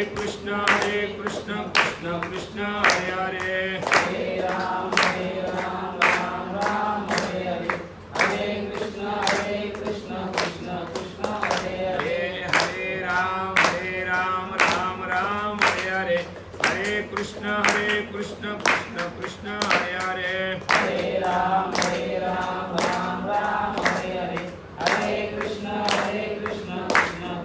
कृष्ण कृष्ण कृष्ण हरे हरे, हरे राम राम राम हरे हरे, हरे कृष्ण कृष्ण कृष्ण हरे हरे, हरे राम राम राम हरे हरे, हरे कृष्ण कृष्ण कृष्ण हरे हरे, हरे राम राम राम हरे हरे, हरे कृष्ण कृष्ण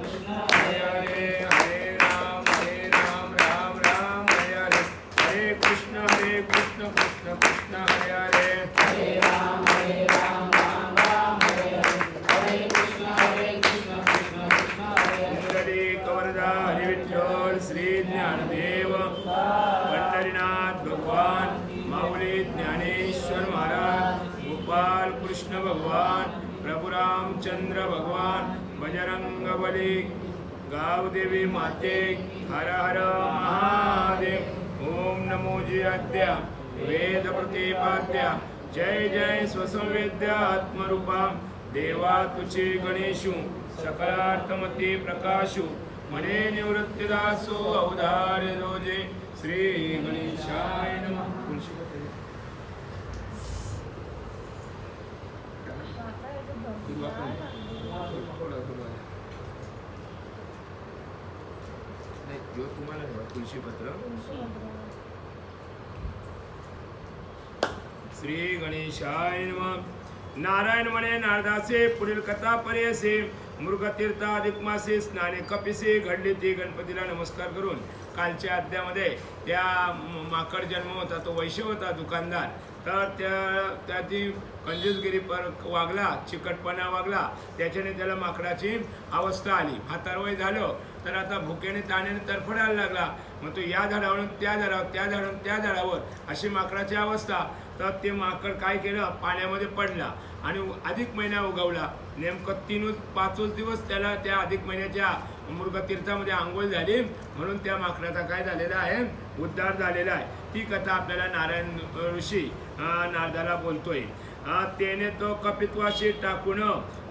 कृष्ण हरे हरे, हरे राम राम राम हरे हरे, हरे कृष्ण कृष्ण कृष्ण हरे हरे, हरे राम राम हरे हरे, हरे कृष्ण कृष्ण कृष्ण हरे हरे, पुंडलिक वरदा हरी विठ्ठल श्री ज्ञानदेव पंढरीनाथ भगवान, माऊली ज्ञानेश्वर महाराज, गोपाल कृष्ण भगवान, प्रभु रामचंद्र भगवान, बजरंग बली, गावदेवी माते, हर हर महादेव. ओम नमो जयाद्या वेद प्रतिपाद्या, जय जय स्वसंवेद्या आत्मरूपा, देवा तुझे गणेशु सकलार्थमते प्रकाशु, मने निवृत्तिदासो अवधार्य रोजे, श्री गणेशाय नमः. तुम्हाला तुळशी पत्र. श्री गणेशाय नमः. नारायण म्हणे नारदासे पुढील कथा पर्यसे, मृगतीर्थ अधिक मासे स्नाने कपिसे, घडली ती गणपतीला नमस्कार करून. कालच्या अध्यामध्ये त्या माकड जन्म होता, तो वैश्य होता दुकानदार, तर त्याची कंजूसगिरी पर वागला, चिकटपणा वागला, त्याच्याने त्याला माकडाची अवस्था आली. म्हातारवय झालं तर आता भुकेने ताण्याने तरफडायला लागला. मग तो या झाडावरून त्या झाडावर, त्या झाडावरून त्या झाडावर, अशी माकडाची अवस्था. तर ते माकड काय केलं, पाण्यामध्ये पडला आणि अधिक महिना उगवला. नेमकं 5 दिवस त्याला त्या अधिक महिन्याच्या मृगतीर्थामध्ये आंघोळ झाली, म्हणून त्या माकडाचा काय झालेला आहे, उद्धार झालेला आहे. ती कथा आपल्याला नारायण ऋषी नारदाला बोलतोय. त्याने तो कपित्वाशी टाकून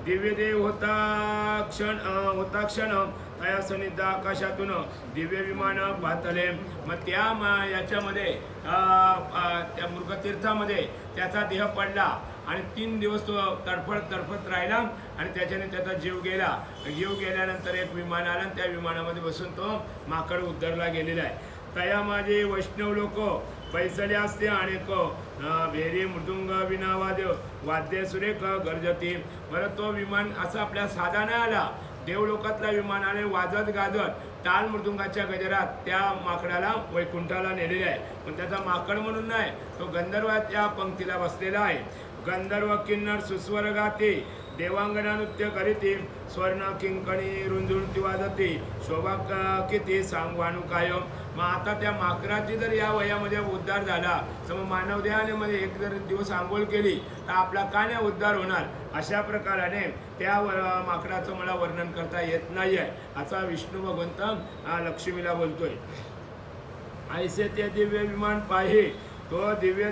दिव्यदेव होता क्षण तया सनिध आकाशातून दिव्य विमान पातले. मग त्या याच्यामध्ये त्या मृगतीर्थामध्ये त्याचा देह पडला आणि 3 दिवस तो तडफत राहिला आणि त्याच्याने त्याचा जीव गेला. जीव गेल्यानंतर एक विमान आलं आणि त्या विमानामध्ये बसून तो माकड उद्धरला गेलेला आहे. तया माझे वैष्णव लोक पैसले असते अनेक, भेरी मृदुंग वाद्य सुरेख गरजती. बरं, तो विमान असा आपल्या साधा नाही आला, देवलोकातला विमान आले वाजत गाजत टाल मृदुंगाच्या गजरात त्या माकडाला वैकुंठाला नेलेले आहे. पण त्याचा माकड म्हणून नाही, तो गंधर्वाच्या पंक्तीला बसलेला आहे. गंधर्व किन्नर सुस्वर गाते, देवांगना नृत्य करीती, स्वर्ण किंकणी रुंजुळती वाजती, शोभा किती सांगवानु कायम. मग आता त्या माकडाची जर या वयामध्ये उद्धार झाला तर मग मानव देहाने एक जर दिवस आंघोळ केली तर आपला का नाही उद्धार होणार. अशा प्रकाराने त्या माकडाचं मला वर्णन करता येत नाही आहे, असा विष्णू भगवंत लक्ष्मीला बोलतोय. ऐसे ते दिव्य विमान पाहे, तो दिव्य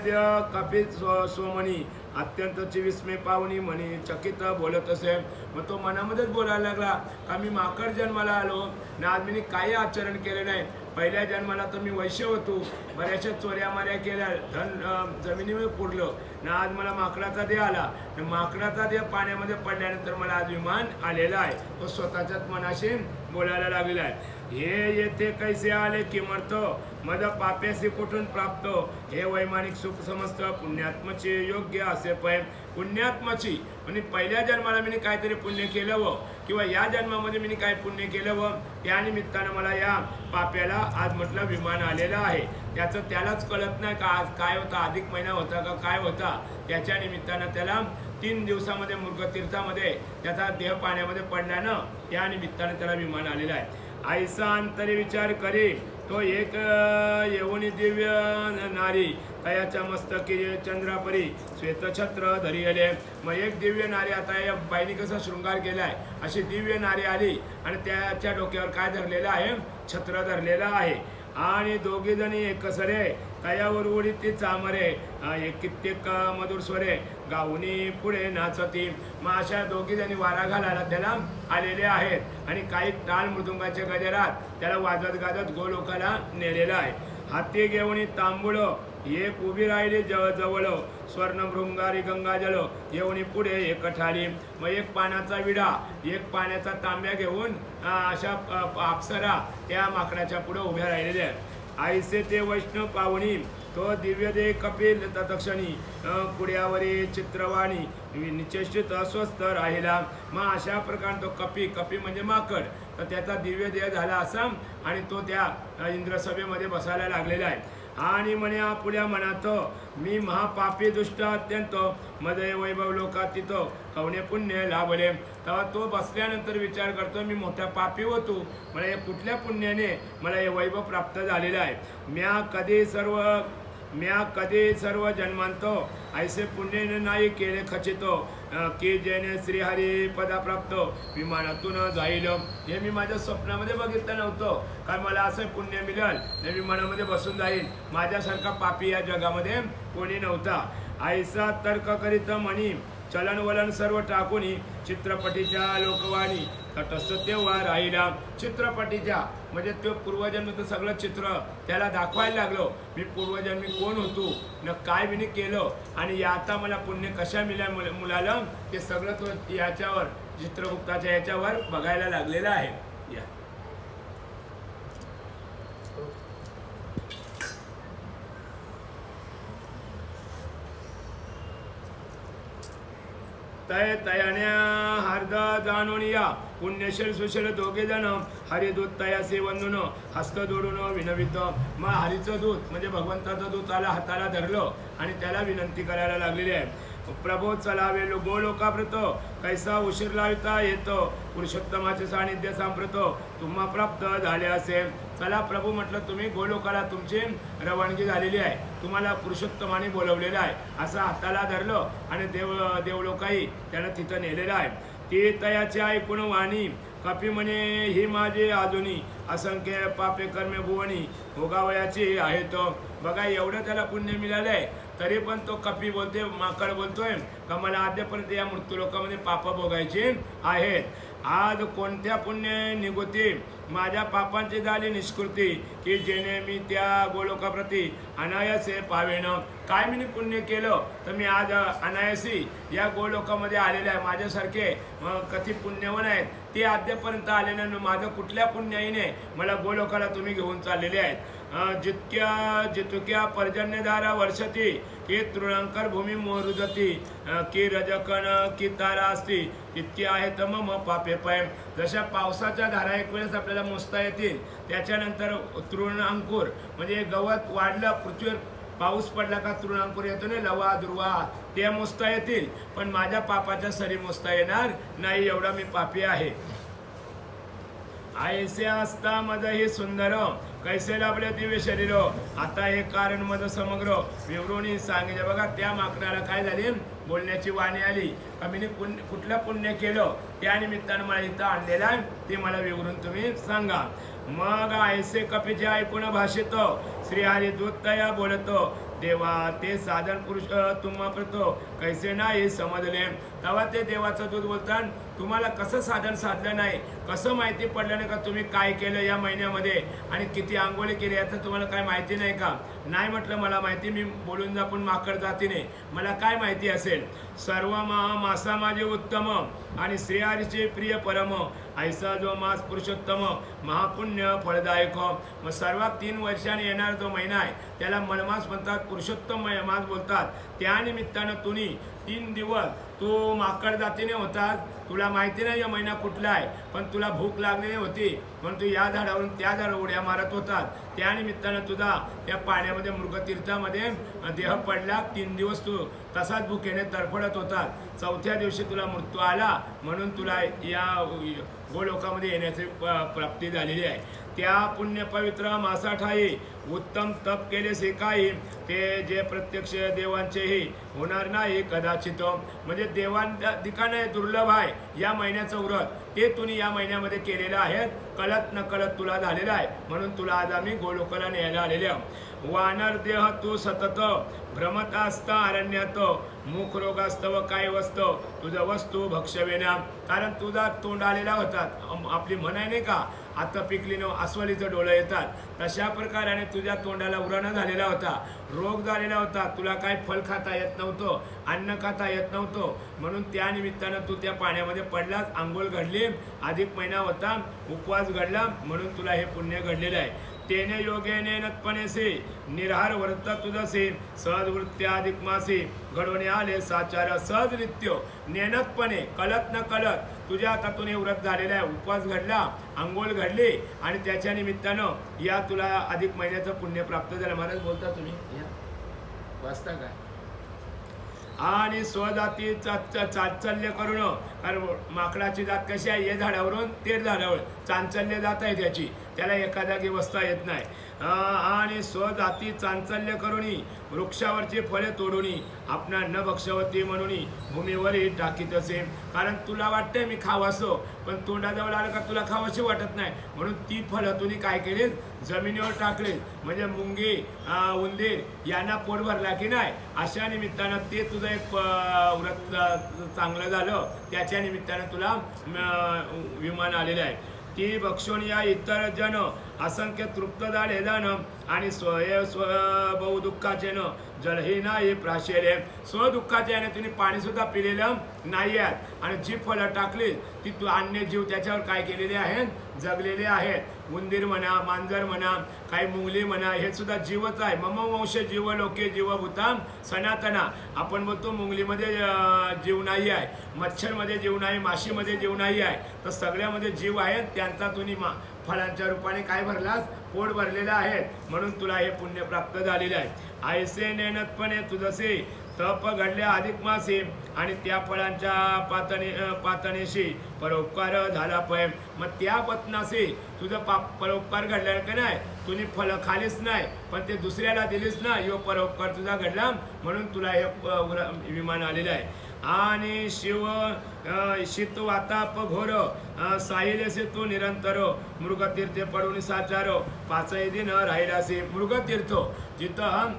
कपित सोमनी, अत्यंतची विस्मय पाहुणी म्हणे चकित बोलत असे. मग तो मनामध्येच बोलायला लागला का मी माकड जन्माला आलो ना, आज मी काही आचरण केले नाही. पहिल्या जन्माला तर मी वैश्य होतो, बऱ्याचशा चोऱ्या माऱ्या केल्या, धन जमिनीवर पुरलं ना, आज मला माकडाचा देह आला. माकडाचा देह पाण्यामध्ये पडल्यानंतर मला आज विमान आलेला आहे. तो स्वतःच्याच मनाशी बोलायला लागलेला आहे. हे येथे कैसे आले किमर्थ, मद पाप्यासी कुठून प्राप्त, हे वैमानिक सुख समजतं पुण्यात्मचे योग्य असे पै. पुण्यात्माची म्हणजे पहिल्या जन्माला मी काहीतरी पुण्य केलं व किंवा या जन्मामध्ये मी काय पुण्य केलं व त्या निमित्तानं मला या पाप्याला आज म्हटलं विमान आलेलं आहे. त्याचं त्यालाच कळत नाही का आज काय होता, अधिक महिना होता का काय होता. त्याच्या निमित्तानं त्याला 3 दिवसामध्ये मृगतीर्थामध्ये त्याचा देह पाण्यामध्ये पडल्यानं त्या निमित्तानं त्याला विमान आलेलं आहे. ऐसा अंतरी विचार करी, तो एक येऊनी दिव्य नारी, तयाच्या मस्तकी चंद्रापरी श्वेतछत्र धरी आले. मग एक दिव्य नारी, आता या बाईने कसा शृंगार केलाय, अशी दिव्य नारी आली आणि त्याच्या डोक्यावर काय धरलेलं आहे, छत्र धरलेलं आहे. आणि दोघी जणी एकसरे तयावर उडी ती चामरे, एक कित्येक मधुर स्वरे गाऊनी पुढे नाचती. मग अशा दोघी जणी वारा घालायला त्याला आलेले आहेत आणि काही टाळ मृदुंगाच्या गजरात त्याला वाजत गाजत गोलोकाला नेलेला आहे. हाती घेऊन तांबूळ एक उभी राहिली जवळ स्वर्ण भृंगारी गंगाजल येऊन पुढे एक ठाली. मग एक पाण्याचा विडा एक पाण्याचा तांब्या घेऊन अशा अप्सरा त्या माकडाच्या पुढे उभ्या राहिलेल्या आहेत. आईसे ते वैष्णव पाहुणी तो दिव्य दे कपिल तत्क्षणी पुढ्यावरी चित्रवाणी निश्चित अस्वस्थ राहिला. मग अशा प्रकारे तो कपी म्हणजे माकड तर त्याचा दिव्य देह झाला असा आणि तो त्या इंद्रसभेमध्ये बसायला लागलेला आहे. आणि म्हणे आपुल्या मनात मी महापापी दुष्ट अत्यंत मदय वैभव लोकातीत कवणे पुण्य लाभले. तेव्हा तो बसल्यानंतर विचार करतो मी मोठा पापी होतो, मला या कुठल्या पुण्याने मला हे वैभव प्राप्त झालेलं आहे. म्या कधी सर्व जन्मांतो ऐसे पुण्य नाही केले खचित की जेणे श्रीहरी पदा प्राप्त विमानातून जाईल. हे मी माझ्या स्वप्नामध्ये बघितलं नव्हतं कारण मला असं पुण्य मिळेल मी विमानामध्ये बसून जाईल. माझ्यासारखा पापी या जगामध्ये कोणी नव्हता. ऐसा तर्क करीत म्हणी चलन वलन सर्व टाकून चित्रपटीच्या लोकवाणी तटस्थ तेव्हा राहिला. चित्रपटीच्या म्हणजे तो पूर्वजन्मीचं सगळं चित्र त्याला दाखवायला लागलो. मी पूर्वजन्मी कोण होतो न काय मी केलं आणि आता मला पुण्य कशा मिळाल्या मुलाला ते सगळं तो याच्यावर चित्रगुप्ताच्या याच्यावर बघायला लागलेला आहे. या तयाने हार्द जाणून या पुण्यशील सुशील दोघे जण हरिदूत तयासे वंदून हस्त जोडून विनवित. मग हरीचं दूत म्हणजे भगवंताचं दूत आला हाताला धरलं आणि त्याला विनंती करायला लागलेली आहे. प्रभो चलावे गोलोकाप्रत कैसा उशीर लाविता येतो पुरुषोत्तमाचे सानिध्य सांप्रत तुम्हा प्राप्त झाले असेल. चला प्रभू म्हटलं तुम्ही गोलोकाला तुमची रवानगी झालेली आहे, तुम्हाला पुरुषोत्तमाने बोलवलेलं आहे असं हाताला धरलं आणि देवलोकाही त्याला तिथं नेलेलं आहे. ती तयाचे ऐकून वाणी कपी म्हणे ही माझे अजूनी असंख्य पापे कर्मे भुवनी भोगावयाची आहेत. बघा एवढं त्याला पुण्य मिळालंय तरी पण तो कपी बोलते माकड बोलतोय का मला आद्यपर्यंत या मृत्यूलोकामध्ये पाप भोगायची आहेत. आज कोणत्या पुण्य निगोती माझ्या पापांची झाली निष्कृती की जेणे मी त्या गोलोकाप्रती अनायासे पावेन. काय मी पुण्य केलं तर मी आज अनायासी या गोलोकामध्ये आलेले आहे. माझ्यासारखे कधी पुण्यवान आहेत ते आद्यपर्यंत आले नाही. माझं कुठल्या पुण्याईने मला गोलोकाला तुम्ही घेऊन चाललेले आहेत. जितक्या पर्जन्यधारा वर्षती की तृणांकर भूमी मोरुजती की रजकण की तारा असती इतकी आहेत मम पापे पाय. जशा पावसाच्या धारा एक वेळेस आपल्याला मोजता येतील त्याच्यानंतर तृणांकुर म्हणजे गवत वाढलं पृथ्वीवर पाऊस पडला का तृणांकुर येतो ना लवा दुर्वा ते मोजता येतील पण माझ्या पापाच्या सरी मोजता येणार नाही एवढा मी पापी आहे. ऐसे असता मज हे सुंदर कैसे लाभले दिव्य शरीर आता हे कारण मज समग्र विवरून सांगितले. बघा त्या माकडाला काय झाली बोलण्याची वाणी आली का मी कुठलं पुण्य केलं त्या निमित्तानं मला इथं आणलेलं आहे ते मला विवरून तुम्ही सांगा. मग ऐसे कपीचे ऐकून भाषित श्रीहरी दूत तया बोलतो देवा ते साधन पुरुष तुम्हा प्रतो कैसे नाही समजले. तेव्हा ते देवाचं दूत बोलतात तुम्हाला कसं साधन साधलं नाही कसं माहिती पडलं नाही का तुम्ही काय केलं या महिन्यामध्ये आणि किती आंघोळी केली याचं तुम्हाला काय माहिती नाही का. नाही म्हटलं मला माहिती मी बोलून जापून माकड जातीने मला काय माहिती असेल. सर्व मासा माझे उत्तम आणि श्रीहरीचे प्रिय परम ऐसा जो मास पुरुषोत्तम महापुण्य फळदायक. मग सर्वात 3 वर्षांनी येणार जो महिना आहे त्याला मलमास म्हणतात पुरुषोत्तम मास बोलतात. त्या निमित्तानं तुम्ही 3 दिवस तू माकड जातीने होता तुला माहिती नाही या महिना कुठला आहे पण तुला भूक लागलेली होती म्हणून तू या झाडावरून त्या झाडावर उड्या मारत होतात. त्या निमित्तानं तुझा त्या पाण्यामध्ये मृगतीर्थामध्ये देह पडला. 3 दिवस तू तसाच भुकेने तडफडत होता. 4थ्या दिवशी तुला मृत्यू आला म्हणून तुला या गोलोकामध्ये येण्याची प्राप्ती झालेली आहे. त्या पुण्य पवित्र मासाठाई उत्तम तप केले शिकाई ते जे प्रत्यक्ष देवांचेही होणार नाही कदाचित. म्हणजे देवांधिकाने दुर्लभ आहे या महिन्याचं व्रत ते तुम्ही या महिन्यामध्ये केलेलं आहे, कळत नकळत तुला झालेलं आहे. म्हणून तुला आज आम्ही गोलोकाला न्यायला आलेले आहोत. वानर देह तू सतत भ्रमत असता अरण्यात, मुख रोगास्तव काय वस्तव तुझं वस्तू भक्षवेना. कारण तुझा तोंड आलेला होता. आपली म्हण आहे नाही का, आता पिकलीनं अस्वलीचं डोळं येतात, तशा प्रकाराने तुझ्या तोंडाला उराणा झालेला होता, रोग झालेला होता. तुला काय फळ खाता येत नव्हतं, अन्न खाता येत नव्हतं. म्हणून त्या निमित्तानं तू त्या पाण्यामध्ये पडलास, आंघोळ घडली, अधिक महिना होता, उपवास घडला, म्हणून तुला हे पुण्य घडलेलं आहे. तेने योगेने नतपणेसे निरहार व्रत तुझसे, सहज वृत्त्या अधिक मासे घडवणे आले साचार. सहजरित्य नेनतपणे कळत न कळत तुझ्या हातातून हे व्रत झालेलं आहे, उपवास घडला, आंघोळ घडली आणि त्याच्या निमित्तानं या तुला अधिक महिन्याचं पुण्य प्राप्त झालं. महाराज बोलता तुम्ही या वाचता काय. आणि स्वजाती चांचल्य करून, कारण माकडाची जात कशी आहे, हे झाडावरून ते झाडावर चांचल्य जात आहे त्याची, त्याला एका जागी बसता येत नाही. आणि स्वजाती चांचल्य करूनी वृक्षावरची फळे तोडूनी आपणा न भक्षवती म्हणून भूमीवरही टाकीत असे. कारण तुला वाटतंय मी खावासो, पण तोंडाजवळ आलं का तुला खावाशी वाटत नाही, म्हणून ती फळं तुम्ही काय केली, जमिनीवर टाकले. म्हणजे मुंगी उंदीर यांना पोट भरला की नाही, अशा निमित्तानं ते तुझं एक व्रत चांगलं झालं, त्याच्या निमित्तानं तुला विमान आलेलं आहे. ती भक्षण या इतर जन असंख्य तृप्त झाले जाण आणि बहु दुःखाचे न जलही नाही प्राशेले. स्वदुःखाचे याने तुम्ही पाणी सुद्धा पिलेलं नाही आहेत. आणि जी फळं टाकली ती तू अन्य जीव त्याच्यावर काय केलेले आहेत, जगलेले आहेत. उंदीर म्हणा, मांजर म्हणा, काही मुंगली म्हणा, हे सुद्धा जीवच आहे. मम वंश जीव लोके जीवभूता सनातना. आपण बोलतो मुंगलीमध्ये जीव नाही आहे, मच्छरमध्ये जीव नाही, माशीमध्ये जीव नाही आहे, तर सगळ्यामध्ये जीव आहेत. त्यांचा तुम्ही फळांच्या रूपाने काय भरलास, पोट भरलेलं आहे. म्हणून तुला हे पुण्य प्राप्त झालेलं आहे. ऐसे नेनतपणे तुझसे तप घडल्या अधिक मासे आणि त्या फळांच्या पातणीशी परोपकार झाला पय. मग त्या पत्नाशी तुझं परोपकार घडला की नाही, तुम्ही फळं खालीच नाही पण ते दुसऱ्याला दिलीच ना, यो परोपकार तुझा घडला, म्हणून तुला हे विमान आलेलं आहे. आणि शिव शीत वाताप घोर साहिलेसे तू निरंतर मृगतीर्थे पडून साचार पाचही दिन राहिलासे. मृगतीर्थ जिथं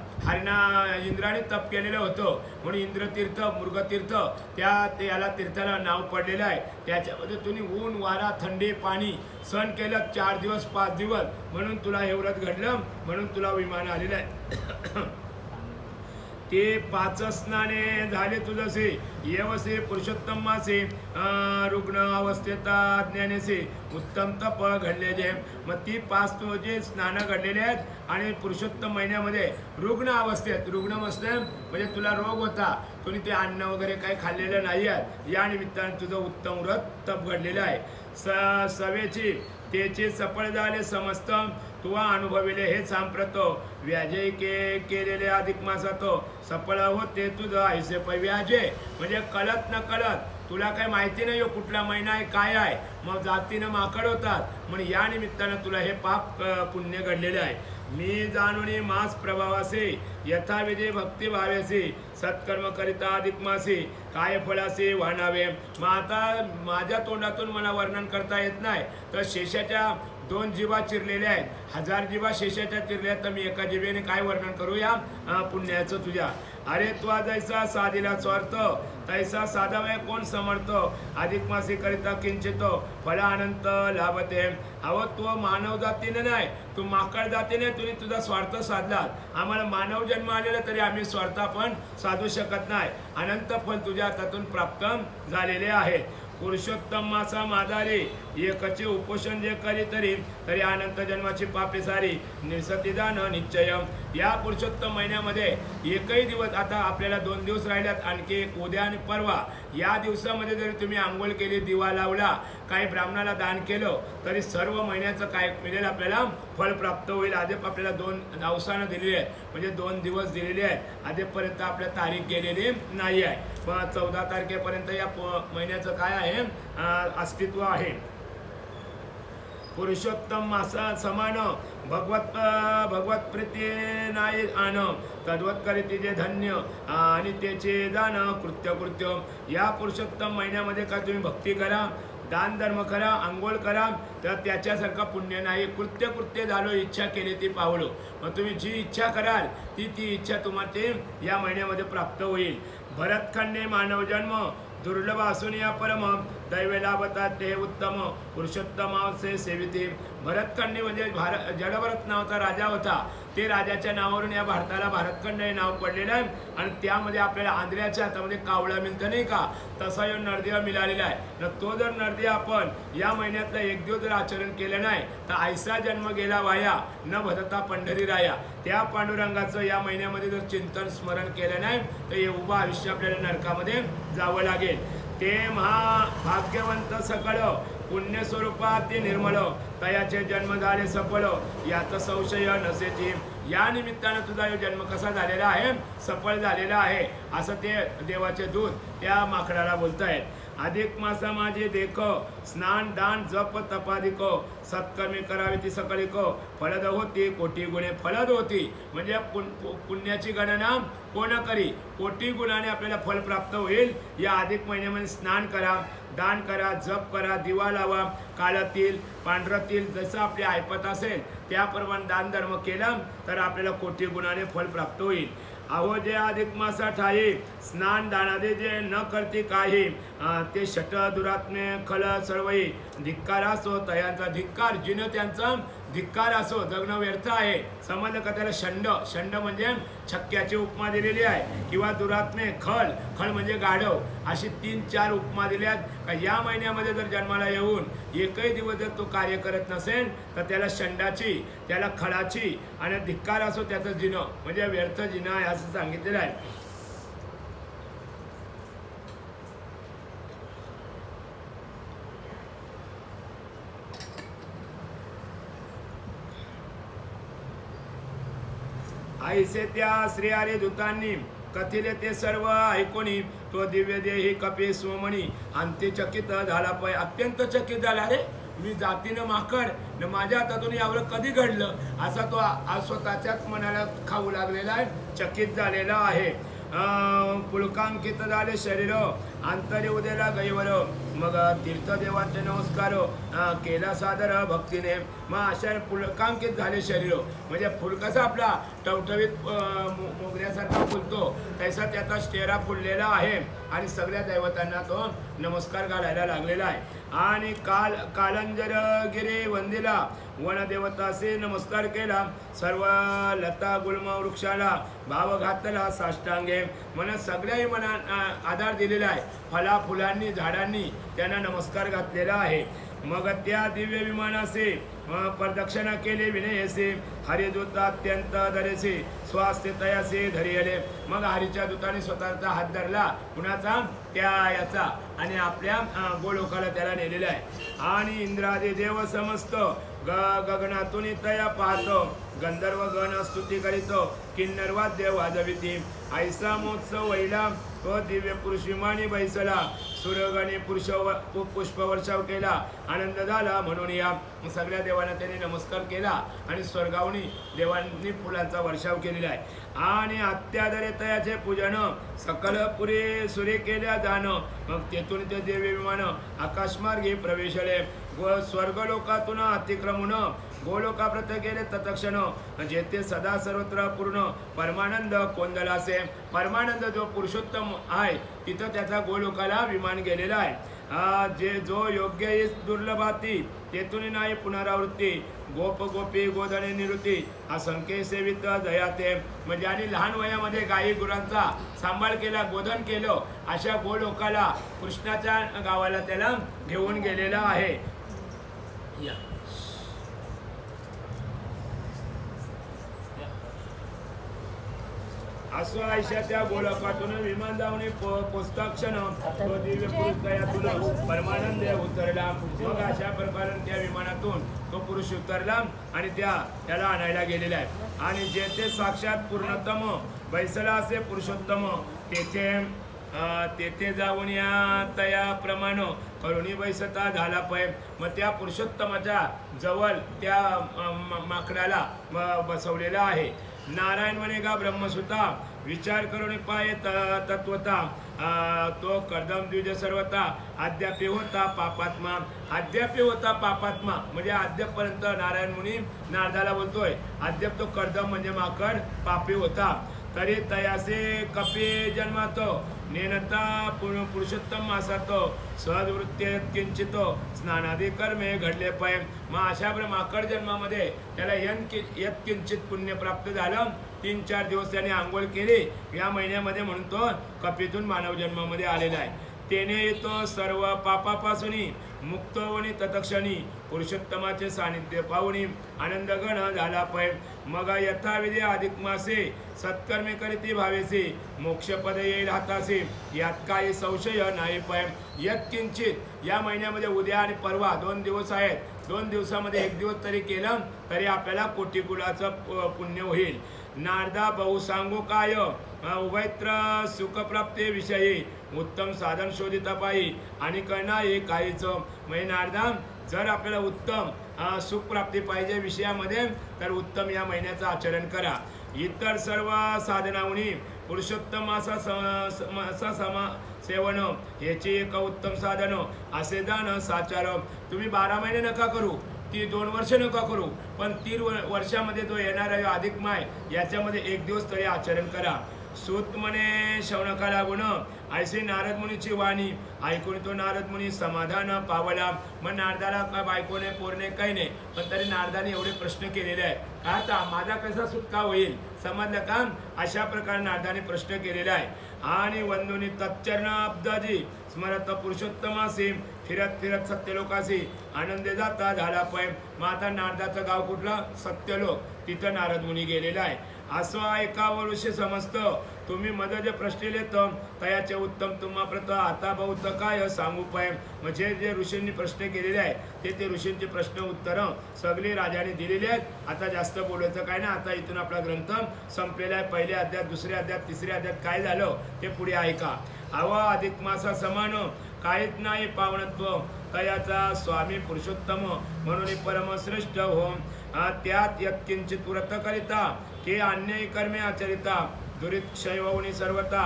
इंद्राने तप केलेलं होतं म्हणून इंद्रतीर्थ मृगतीर्थ याला तीर्थाला नाव पडलेलं आहे. त्याच्यामध्ये तुम्ही ऊन वारा थंडी पाणी सहन केलं 4 दिवस 5 दिवस, म्हणून तुला हे व्रत घडलं, म्हणून तुला विमान आलेलं आहे. ते 5 स्नाने झाले तुझसे येवसे पुरुषोत्तम मासे रुग्ण अवस्थेता ज्ञानेसे उत्तम तप घडले जे. मग ती 5 तुझे स्नान घडलेले आहेत आणि पुरुषोत्तम महिन्यामध्ये रुग्ण अवस्थेत, रुग्ण अवस्थेत म्हणजे तुला रोग होता, तुम्ही ते अन्न वगैरे काही खाल्लेलं नाही आहे, या निमित्ताने तुझं उत्तम व्रत तप घडलेलं आहे. सवेची त्याचे सफळ झाले समस्त तुवा अनुभविले हे सांप्रत व्याजे केलेले अधिक मासात सफळ होते तुझं ऐसे पै व्याजे. म्हणजे कळत न कळत तुला काय माहिती नाही कुठला महिना आहे काय आहे, मग जातीनं माकड होतात, म्हणून या निमित्तानं तुला हे पाप पुण्य घडलेले आहे. मी जाणून मास प्रभावासे यथाविधी भक्ती भावेसे सत्कर्म करिता अधिक मासे काय फळासे वाहनावे. मग आता माझ्या तोंडातून मला वर्णन करता येत नाही, तर शेषाच्या 2 जिभा चिरलेल्या आहेत, 1000 जिभा शेषाच्या चिरल्या, तर मी एका जिभेने काय वर्णन करूया पुण्याचं तुझ्या. अरे तुझा जैसा साधीला स्वार्थ तैसा साधावे कोण समर्थ अधिक मासे करिता किंचित फला अनंत लाभते. अहो तू मानव जातीने नाही, तू माकड जातीने तुम्ही तुझा स्वार्थ साधलात. आम्हाला मानव जन्म आलेला तरी आम्ही स्वार्थ पण साधू शकत नाही. अनंत फल तुझ्या हातातून प्राप्त झालेले आहे. पुरुषोत्तम मासा माधारी एकचे उपोषण जे करी तरी अनंत जन्माची पापे सारी निसती जाणं निश्चय. या पुरुषोत्तम महिन्यामध्ये एकही दिवस, आता आपल्याला 2 दिवस राहिल्यात, आणखी एक उद्या आणि परवा, या दिवसामध्ये जरी तुम्ही आंघोळ केली, दिवा लावला, काही ब्राह्मणाला दान केलं, तरी सर्व महिन्याचं काय मिळेल आपल्याला फळ प्राप्त होईल. आधीप आपल्याला 2 अवसानं दिलेली आहेत, म्हणजे 2 दिवस दिलेले आहेत, आधीपर्यंत आपल्या तारीख गेलेली नाही आहे. पण 14 तारखेपर्यंत या महिन्याचं काय आहे अस्तित्व आहे. पुरुषोत्तम मासा समान भगवत प्रीती नाही आन तद्वत करीती जे धन्य आणि त्याचे जाण कृत्य. या पुरुषोत्तम महिन्यामध्ये का तुम्ही भक्ती करा, दान धर्म करा, आंघोळ करा, तर त्याच्यासारखं पुण्य नाही. कृत्य झालो, इच्छा केली ती पावलो. मग तुम्ही जी इच्छा कराल ती इच्छा तुम्हाला ते या महिन्यामध्ये प्राप्त होईल. भरतखंडे मानव जन्म दुर्लभ असून या परम दैव लाभता ते उत्तम पुरुषोत्तमावसे सेविते. भरतखंडी म्हणजे जडभरत नावाचा राजा होता. ते राजाच्या नावावरून या भारताला भारतखंड हे नाव पडलेलं आहे. आणि त्यामध्ये आपल्याला आंध्र्याच्या हातामध्ये कावळा मिळतं नाही का, तसा यो नरदेव मिळालेला आहे. तर तो जर नरदेव आपण या महिन्यातला एक दिवस जर आचरण केलं नाही तर ऐसा जन्म गेला वाया न भदता पंढरी राया. त्या पांडुरंगाचं या महिन्यामध्ये जर चिंतन स्मरण केलं नाही तर हे उभं आयुष्य आपल्याला नरकामध्ये जावं लागेल. ते महाभाग्यवंत सकळ पुण्यस्वरूपात ते निर्मळ तयाचे जन्म झाले सफळ यात संशय नसेची. या निमित्तानं तुझा हा जन्म कसा झालेला आहे, सफळ झालेला आहे असं ते देवाचे दूत त्या माकडाला बोलतायत. अधिक मासा माझे देख स्नान दान जप तपाधिक सत्कर्मी करावी ती सकळिक फलद होती कोटी गुणे. फलद होती म्हणजे पुण्याची गणना कोण करी, कोटी गुणाने आपल्याला फल प्राप्त होईल. या अधिक महिन्यामध्ये स्नान करा, दान करा, जप करा, दिवा लावा, काळातील पांढरातील जसं आपली ऐपत असेल त्याप्रमाणे दान धर्म केला तर आपल्याला कोटी गुणाने फल प्राप्त होईल. अहो जे अधिक मासा ठाई स्नान दानादे जे न करते काही ते शट दुरात्मे खल सर्वई धिक्कार असो तयांचा धिक्कार. जिनं त्यांचा धिक्कार असो जगणं व्यर्थ आहे समजलं का. त्याला शंड म्हणजे छक्क्याची उपमा दिलेली आहे किंवा दुरात्मे खळ म्हणजे गाढव अशी 3-4 उपमा दिल्यात. का या महिन्यामध्ये जर जन्माला येऊन एकही दिवस जर तो कार्य करत नसेल तर त्याला शंडाची, त्याला खळाची आणि धिक्कार असो त्याचं जिनं म्हणजे व्यर्थ जिनं आहे असं सांगितलेलं आहे. ऐसे त्या श्री हरी दूतांनी कथिले ते सर्व ऐकोनी तो दिव्य देही कपी सोमणी अंत्यचकित झाला. पाय अत्यंत चकित झाला. रे मी जातीनं माकड न माझ्या हातातून यावर कधी घडलं असा तो स्वतःच्याच मनाला खाऊ लागलेला आहे, चकित झालेला आहे. पुलकांकित झाले शरीर अंतरी उद्याला गैवर. मग तीर्थदेवांचे नमस्कार केला सादर भक्तीने. मग अशा पुलकांकित झाले शरीर म्हणजे फुल कसा आपला टवटवीत मोगऱ्यासारखा फुलतो तसा त्याचा चेहरा फुललेला आहे आणि सगळ्या दैवतांना तो नमस्कार घालायला लागलेला आहे. आणि कालंजर गिरे वंदिला वनदेवतासे नमस्कार केला. सर्व लता गुल्म वृक्षाला भाव घातला साष्टांगे. मन सगळ्याही मना आधार दिलेला आहे. फला फुलांनी झाडांनी त्यांना नमस्कार घातलेला आहे. मग त्या दिव्य विमानासे प्रदक्षिणा केले विनयसे हरिदूत अत्यंत धरेसे स्वास्थ्य तयासे धरियले. मग हरीच्या दूताने स्वतःचा हात धरला कुणाचा, त्या याचा, आणि आपल्या गोलोकाला त्याला नेलेला आहे. आणि इंद्रादी देव समस्त गगनातून तया पाहतो गंधर्व गण स्तुती करीतो किन्नर वाद्य वाजविती. ऐसा महोत्सव वैला तो दिव्य पुरुष विमानी बैसला. सूर्यगणे पुष्प वर्षाव केला आनंद झाला म्हणून या सगळ्या देवांना त्यांनी नमस्कार केला आणि स्वर्गावनी देवांनी फुलांचा वर्षाव केलेला आहे. आणि अत्यादरे तयाचे पूजन सकल पुरे सुरे केल्या जाणं. मग तेथून ते दिव्य विमान आकाशमार्गे प्रवेशले. स्वर्गलोकातून अतिक्रमून गोलोकाप्रत गेले तत्क्षण जेथे सदा सर्वत्र पूर्ण परमानंद कोंदलासे. परमानंद जो पुरुषोत्तम आहे तिथं त्याचा गोलोकाला विमान गेलेला आहे. जो योग्य दुर्लभाती तेथून नाही पुनरावृत्ती. गोप गोपी गोधने निवृत्ती असंख्य सेवित दयाते. म्हणजे आणि लहान वयामध्ये गायी गुरांचा सांभाळ केला, गोधन केलं, अशा गोलोकाला कृष्णाच्या गावाला त्याला घेऊन गेलेला आहे. या असो आयशा त्या गोलोकातून विमान जाऊन पोचता क्षण तो दिव्य पुरुष दयातून परमानंद उतरला. मग अशा प्रकारे त्या विमानातून तो पुरुष उतरला आणि त्याला आणायला गेलेला आहे. आणि जेथे साक्षात पूर्णतम बैसला असे पुरुषोत्तम तेथे जाऊन या तया प्रमाण करुणी बैसता झाला पाय. मग त्या पुरुषोत्तमाच्या जवळ त्या माकडाला बसवलेला आहे. नारायण म्हणे का ब्रह्मसुता विचार करून पाय तत्वता तो कर्दम द्विज सर्वता अद्यापी होता पापात्मा. अद्यापी होता पापात्मा म्हणजे अद्यापपर्यंत नारायण मुनी नारदाला बोलतोय अद्याप तो कर्दम म्हणजे माकड पापी होता. तरी तयासे कपी जन्मातो नेनता पुरुषोत्तम मासातो सहजवृत्ती किंचितो स्नानादी कर्मे घडले पाय. मग अशा माकड जन्मामध्ये त्याला यत किंचित पुण्य प्राप्त झालं. 3-4 दिवस त्याने आंघोळ केली या महिन्यामध्ये म्हणून तो कपीतून मानव जन्मामध्ये आलेला आहे. तेने येतो सर्व पापापासून मुक्त वनी तत्क्षणी पुरुषोत्तमाचे सानिध्य पाहुणी आनंदगण झाला पै. मग यथाविधी अधिक मासे सत्कर्मे करीती भावेसी मोक्षपद येईल हातासी यात काही संशय नाही पै. यत किंचित या महिन्यामध्ये उद्या आणि परवा 2 दिवस आहेत. 2 दिवसामध्ये 1 दिवस तरी केलं तरी आपल्याला कोटी कुलाचं पुण्य होईल. नारदा बहु सांगू काय उभयत्र सुखप्राप्ती विषयी उत्तम साधन शोधिता पायी आणि नाही काहीच. म्हणजे नारदा जर आपल्याला उत्तम सुखप्राप्ती पाहिजे विषयामध्ये तर उत्तम या महिन्याचं आचरण करा. इतर सर्व साधनावनी पुरुषोत्तम असा समा सेवन याची एक उत्तम साधन असे जाण साचार. तुम्ही 12 महिने नका करू, ती 2 वर्ष नका करू, पण 3 वर्षामध्ये जो येणारा अधिक माय याच्यामध्ये 1 दिवस तरी आचरण करा. सूत म्हणे शौनका लागून ऐशी नारद मुनीची वाणी ऐकून तो नारद मुनी समाधान पावला. मग नारदाला काय बायकोने पोरणे काही नाही, पण तरी नारदाने एवढे प्रश्न केलेले आहे. आता माझा कसा सुटका होईल समजलं का? अशा प्रकारे नारदाने प्रश्न केलेला आहे. आणि वंदुनी तच्चरण अब्दाजी स्मरत पुरुषोत्तमासी फिरत फिरत सत्यलोकासी आनंदे जाता झाला पै. मग आता नारदाचं गाव कुठलं? सत्यलोक. तिथं नारद मुनी गेलेला आहे. असं ऐकावरुषे समजतं तुम्ही मद जे प्रश्न लेतं तयाचे उत्तम तुम्हा प्रत आता बहुत काय सांगू पाय. म्हणजे जे ऋषींनी प्रश्न केलेले आहे ते ऋषींचे प्रश्न उत्तरं सगळी राजाने दिलेली आहेत. आता जास्त बोलायचं काय ना. आता इथून आपला ग्रंथ संपलेला आहे. पहिले अध्याय, दुसरे अध्याय, तिसरे अध्याय काय झालं ते पुढे ऐका. हवा अधिक मासा समान काहीच नाही पावनत्व तयाचा स्वामी पुरुषोत्तम म्हणून परमश्रेष्ठ हो. त्यात यत्किंचित व्रत करिता के अन्य कर्मे आचरिता दुरित क्षय होऊनी सर्वता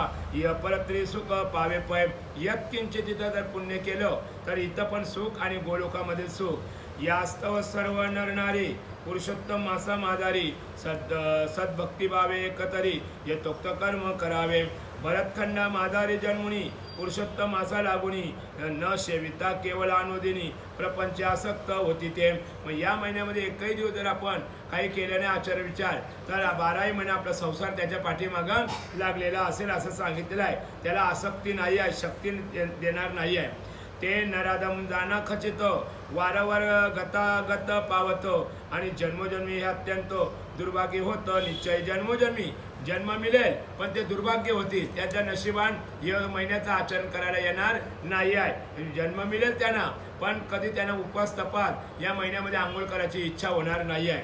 अपरत्री सुख पावे पै. यत्किंचित इथं जर पुण्य केलं तर इथं पण सुख आणि गोलोकामध्ये सुख. यास्तव सर्व नरनारी पुरुषोत्तम मासा माधारी सद्भक्तिभावे एकतरी यथोक्त कर्म करावे. भरतखंड माधारी जन्मुनी पुरुषोत्तम असा लागुनी न सेविता केवळ अनुदिनी प्रपंच आसक्त होती ते. मग या महिन्यामध्ये एकही दिवस जर आपण काही केल्याने आचार विचार तर 12ही महिने आपला संसार त्याच्या पाठीमागं लागलेला असेल असं सांगितलेलं आहे. त्याला आसक्ती नाही आहे, शक्ती देणार नाही आहे. ते नरादम जाना खचित वारंवार गतागत पावत आणि जन्मोजन्मी हे अत्यंत दुर्भाग्य होतं. निश्चय जन्मोजन्मी जन्म मिळेल पण ते दुर्भाग्य होतील. त्याच्या नशिबान या महिन्याचं आचरण करायला येणार नाही आहे. जन्म मिळेल त्यांना पण कधी त्यांना उपवास तपास या महिन्यामध्ये आंघोळ करायची इच्छा होणार नाही आहे.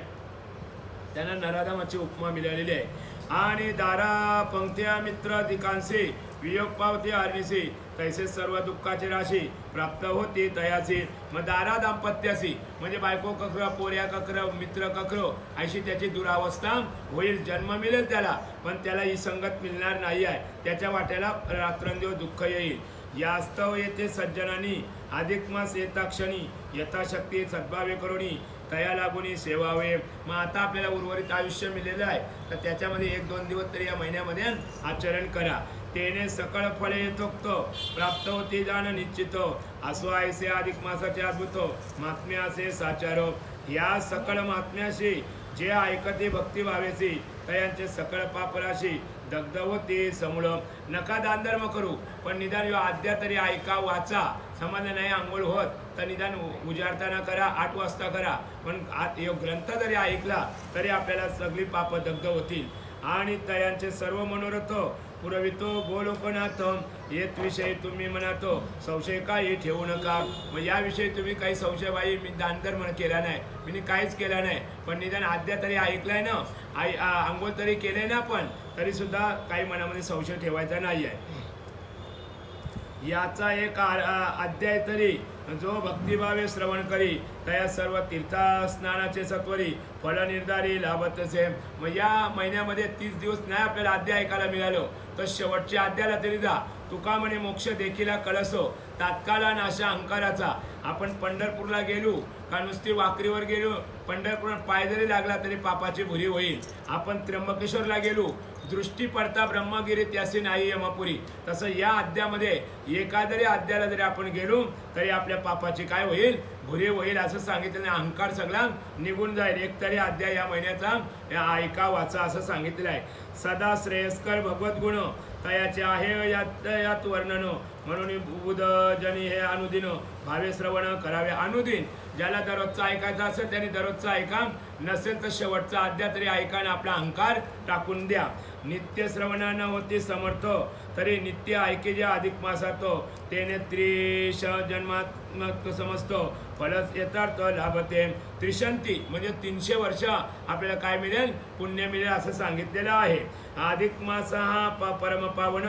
त्यांना नराधमाची उपमा मिळालेली आहे. आणि दारा पंक्त्या मित्र दिकांशी वियोग पावती आरणीसी तैसे सर्व दुःखाची राशी प्राप्त होती तयाची. मग दारा दाम्पत्यासी म्हणजे बायको ककर, पोऱ्या ककर, मित्र ककर अशी त्याची दुरावस्था होईल. जन्म मिळेल त्याला पण त्याला ही संगत मिळणार नाही आहे. त्याच्या वाट्याला रात्रंदिवस दुःख येईल. यास्तव येथे सज्जनांनी अधिक मास येता क्षणी यथाशक्ती सद्भावे करुणी तया लागुनी सेवावे. मग आता आपल्याला उर्वरित आयुष्य मिळालेलं आहे तर त्याच्यामध्ये 1-2 दिवस तरी या महिन्यामध्ये आचरण करा. तेने सकळ फळे यथोक्त प्राप्त होती जाण निश्चित असो ऐसे अधिक मासाचे अद्भुत महात्म्य असे साचार. या सकळ महात्म्याशी जे ऐकते भक्ती भावेसी तयांचे सकळ पापराशी दग्ध होते समूळ. नका दान धर्म करू पण निदान यो आद्या तरी ऐका वाचा. समजलं नाही आंघोळ होत तर निदान उजाडताना करा, 8 वाजता करा. पण यो ग्रंथ जरी ऐकला तरी आपल्याला सगळी पाप दग्ध होतील. आणि तयांचे सर्व मनोरथ पुरवितो गोलोकनाथ. येत विषयी तुम्ही म्हणातो संशय काही ठेवू नका. मग याविषयी तुम्ही काही संशय बाई मी दानधर्म केला नाही, मी काहीच केला नाही पण निदान आद्या तरी ऐकलाय ना, आंघोळ तरी केलंय ना, पण तरी सुद्धा काही मनामध्ये संशय ठेवायचा नाही आहे. याचा एक अध्याय तरी जो भक्तिभावे श्रवण करी तया सर्व तीर्थस्नानाचे सत्वरी फल निर्धारी लाभत असे. मग या महिन्यामध्ये 30 दिवस नाही आपल्याला आद्य ऐकायला मिळालं तर शेवटच्या आद्याला तरी जा. तुका म्हणे मोक्ष देखीला कळसो तात्काळ नाशा अहंकाराचा. आपण पंढरपूरला गेलो का नुसती वाकरीवर गेलो, पंढरपूर पाय जरी लागला तरी पापाची भुरी होईल. आपण त्र्यंबकेश्वरला गेलो, दृष्टी पडता ब्रह्मगिरी त्यासी नाही यमपुरी. तसं या अध्यामध्ये एखाद्या अध्याला जरी आपण गेलो तरी आपल्या पापाची काय होईल, भुरी होईल असं सांगितलं. अहंकार सगळा निघून जाईल. एक तरी अध्याय या महिन्याचा ऐका वाचा असं सांगितलं आहे. सदा श्रेयस्कर भगवत गुण तयाचे आहे यात वर्णन. म्हणून बुध जनी हे अनुदिन भावे श्रवण करावे. अनुदिन ज्याला दररोजचा ऐकायचा असेल त्याने दररोजचा ऐका, नसेल तर शेवटचा अध्याय तरी ऐका आणि आपला अहंकार टाकून द्या. नित्य श्रवणानं होती समर्थ तरी नित्य ऐके जे अधिक मासातो तेने त्रिश जन्मात्मक समजतो फलच यथार्थ लाभते. त्रिशंती म्हणजे 300 वर्ष आपल्याला काय मिळेल, पुण्य मिळेल असं सांगितलेलं आहे. अधिक मास हा परम पावन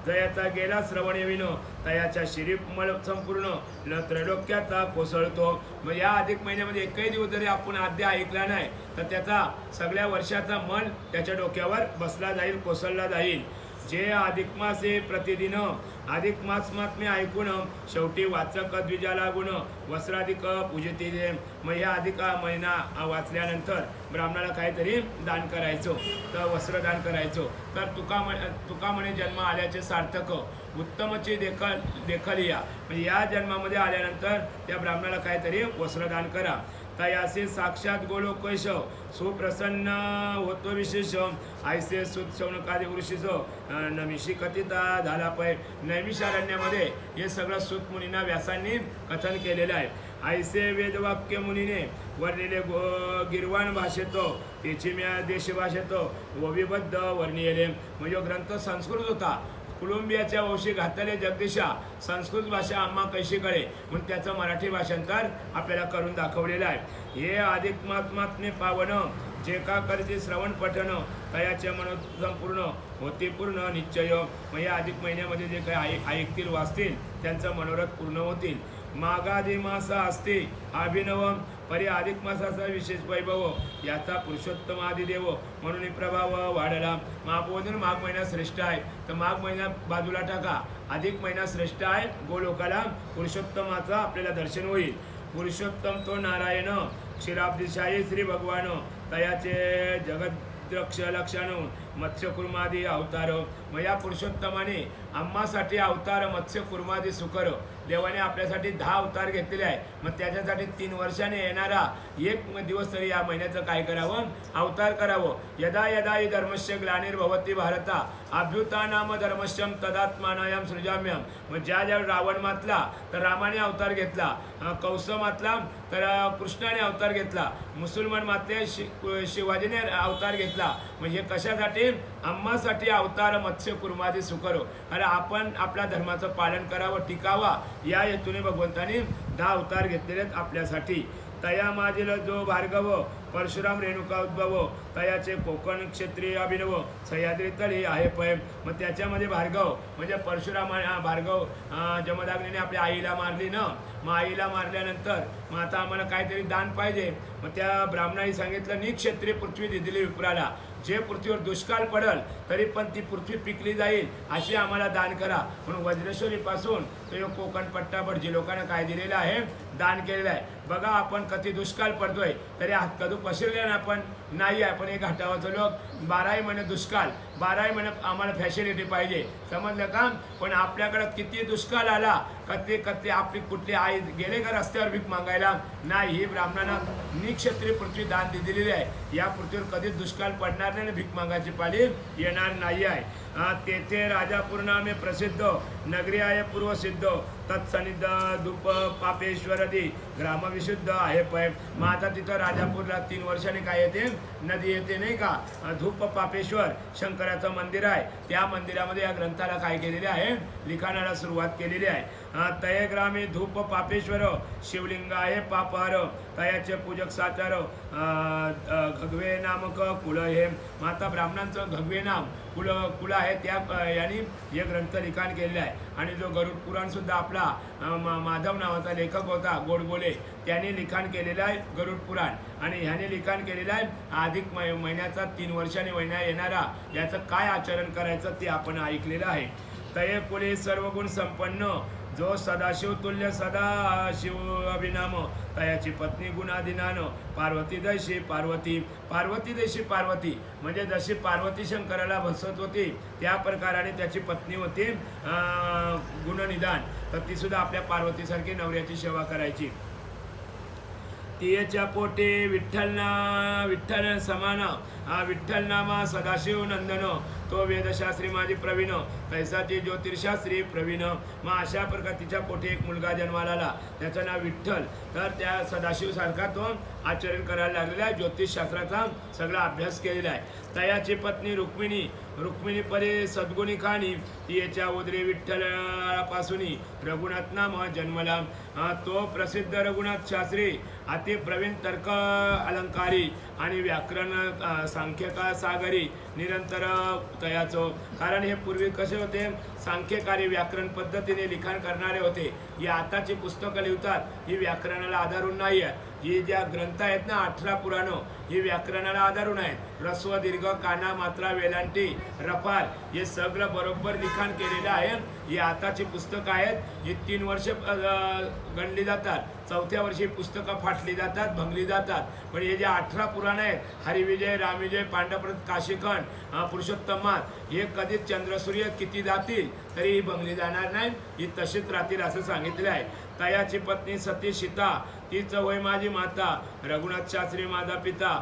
जयाचा गेला श्रवण विनो तयाच्या शिरीमळ संपूर्ण त्रैलोक्याचा कोसळतो. मग या अधिक महिन्यामध्ये एकही दिवस जरी आपण अध्याय ऐकला नाही तर त्याचा सगळ्या वर्षाचा मन त्याच्या डोक्यावर बसला जाईल, कोसळला जाईल. जे अधिक मासे प्रतिदिन अधिक मास महात्म्य ऐकून शेवटी वाचक द्विजाला गुण वस्त्राधिक पूजती. मग या अधिक महिना वाचल्यानंतर ब्राह्मणाला काहीतरी दान करायचो, तर वस्त्रदान करायचो. तर तुका म्हणे जन्म आल्याचे सार्थक उत्तमची देखल या. म्हणजे या जन्मामध्ये आल्यानंतर त्या ब्राह्मणाला काहीतरी वस्त्रदान करा. तयासे साक्षात गोलोकैश सुप्रसन्न होतो विशेष. ऐसे सुत शौनकादी ऋषीच नमिषी कथिता झाला पै. नैमिषारण्यामध्ये हे सगळं सूत मुनींना व्यासांनी कथन केलेलं आहे. ऐसे वेदवाक्य मुनीने वर्णिले गिरवाण भाषेतो त्याची म्या देश भाषेतो वविबद्ध वर्णिले. म्हणजे ग्रंथ संस्कृत होता. कोलंबियाच्या वंशी घातले जगदीशा संस्कृत भाषा आम्हा कैशी कळे म्हणून त्याचं मराठी भाषांतर आपल्याला करून दाखवलेलं आहे. हे अधिक महात्म्य पावन जे का करते श्रवण पठण तयाचे मन संपूर्ण होते पूर्ण निश्चय. मग या अधिक महिन्यामध्ये जे काही ऐकतील वाचतील त्यांचं मनोरथ पूर्ण होतील. मागादी मास असते अभिनव परी अधिक मासाचा विशेष वैभव याचा पुरुषोत्तम आदिदेव म्हणून प्रभाव वाढला. महापोधन माघ महिना श्रेष्ठ आहे तर माघ महिना बाजूला टाका, अधिक महिना श्रेष्ठ आहे. गोलोकाला पुरुषोत्तमाचा आपल्याला दर्शन होईल. पुरुषोत्तम तो नारायण क्षीराब्दिशाही श्री भगवान तयाचे जगत लक्षण मत्स्य कुर्मादी अवतार. मग या पुरुषोत्तमाने आम्हासाठी अवतार मत्स्य कुर्मादी सुकर देवाने आपल्यासाठी 10 अवतार घेतलेले आहे. मग त्याच्यासाठी 3 वर्षाने येणारा एक दिवस तरी या महिन्याचं काय करावं, अवतार करावं. यदा यदा हि धर्मस्य ग्लानिर्भवती भारता अभ्युत्थानाम धर्मस्यम तदात्मानायाम सृजाम्यम. मग ज्या रावण मातला तर रामाने अवतार घेतला, कंस मातला तर कृष्णाने अवतार घेतला, मुसलमान मातले शिवाजीने अवतार घेतला. मग हे कशासाठी, आम्हासाठी अवतार मत्स्य कुर्मादी सुकर. कारण आपण आपल्या धर्माचं पालन करावं, टिकावा या हेतूने भगवंताने 10 अवतार घेतलेले आहेत आपल्यासाठी. तया माझील जो भार्गव परशुराम रेणुका उद्भव तयाचे कोकण क्षेत्रीय अभिनव सह्याद्री तळी आहे पै. मग त्याच्यामध्ये भार्गव म्हणजे परशुराम भार्गव जमदाग्नीने आपल्या आईला मारली ना. मग आईला मारल्यानंतर मग आता आम्हाला काहीतरी दान पाहिजे. मग त्या ब्राह्मणाने सांगितलं निक्षेत्री पृथ्वी दिली विप्राला. जे पृथ्वीवर दुष्काळ पडल तरी पण ती पृथ्वी पिकली जाईल अशी आम्हाला दान करा. म्हणून वज्रेश्वरीपासून तो कोकण पट्टाभर जे लोकांना काय दिलेलं आहे, दान केलेलं आहे. बघा आपण कधी दुष्काळ पडतोय तरी हात कधू पसरले ना आपण नाही आहे. पण एक घाटावरचं लोक 12ही महिने दुष्काळ, 12ही महिने आम्हाला फॅसिलिटी पाहिजे, समजलं का. पण आपल्याकडं किती दुष्काळ आला कधी आपली कुठली आई गेले का रस्त्यावर भीक मागायला नाही. ही ब्राह्मणांना निक्षत्रिय पृथ्वी दान दिलेली आहे. या पृथ्वीवर कधीच दुष्काळ पडणार नाही, भीक मागायची पाळी येणार नाही आहे. तेथे राजापूर नामे प्रसिद्ध नगरी आहे पूर्वसिद्ध तत्सनिध धूप पापेश्वरदी ग्रामविशुद्ध आहे पै. मग आता तिथं राजापूरला 3 वर्षांनी काय येते, नदी येते नाही का. धूप पापेश्वर शंकराचं मंदिर आहे. त्या मंदिरामध्ये या ग्रंथाला काय केलेले आहे, लिखाणाला सुरुवात केलेली आहे. तये ग्रामी धूप पापेश्वर शिवलिंग आहे पापहार तयाचे पूजक साचार घगवे नामक कुळ हे माता ब्राह्मणांचं घगवे नाम कुल आहे त्या यांनी हे ग्रंथ लिखाण केलेलं आहे. आणि जो गरुड पुराण सुद्धा आपला माधव नावाचा लेखक होता गोडबोले त्याने लिखाण केलेलं आहे गरुड पुराण. आणि ह्याने लिखाण केलेलं आहे अधिक महिन्याचा 3 वर्षांनी महिना येणारा याचं काय आचरण करायचं ते आपण ऐकलेलं आहे. तये कुले सर्व गुण संपन्न जो सदाशिव तुल्य सदाशिव अभिनाम तयाची पत्नी गुणादिनान पार्वती दैशी पार्वती पार्वती दैशी पार्वती म्हणजे जशी पार्वती शंकराला भसत होती त्या प्रकाराने त्याची पत्नी होती गुणनिदान. तर ती सुद्धा आपल्या पार्वतीसारखी नवऱ्याची सेवा करायची. तियेच्या पोटे विठ्ठल समान विठ्ठल नामा सदाशिव नंदन तो वेदशास्त्री माझी प्रवीण तैसाची ज्योतिषशास्त्री प्रवीण. मग अशा प्रकारे तिच्या पोटी एक मुलगा जन्माला आला त्याचं नाव विठ्ठल. तर त्या सदाशिव सारखा तो आचरण करायला लागलेला आहे ज्योतिषशास्त्राचा सगळा अभ्यास केलेला आहे. तयाची पत्नी रुक्मिणी परे सद्गुणी खाणी तियेच्या उदरी विठ्ठलापासूनी रघुनाथ नाम जन्मला. तो प्रसिद्ध रघुनाथ शास्त्री अति प्रवीण तर्क अलंकारी आणि व्याकरण सांख्यका सागरी निरंतर तयाचो. कारण हे पूर्वी कसे होते सांख्यकारी व्याकरण पद्धतीने लिखाण करणारे होते. ही आताची पुस्तकं लिहितात ही व्याकरणाला आधारून नाही आहे. ही ज्या ग्रंथ आहेत ना 18 पुराणं ही व्याकरणाला आधारून आहेत. ह्रस्व दीर्घ काना मात्रा वेलांटी रफार हे सगळं बरोबर लिखाण केलेलं आहे. ही आताची पुस्तकं आहेत. ही 3 वर्ष गणली जातात. 4थ्या वर्षी पुस्तकं फाटली जातात भंगली जातात. पण हे जे 18 पुराण आहेत हरिविजय रामविजय पांडवप्रत काशीखंड पुरुषोत्तमात हे कधीच चंद्रसूर्य किती जातील तरी ही भंगली जाणार नाही. ही तशीच राहतील असं सांगितलं आहे. तयाची पत्नी सती सीता तीच वय माझी माता रघुनाथ शास्त्री माझा पिता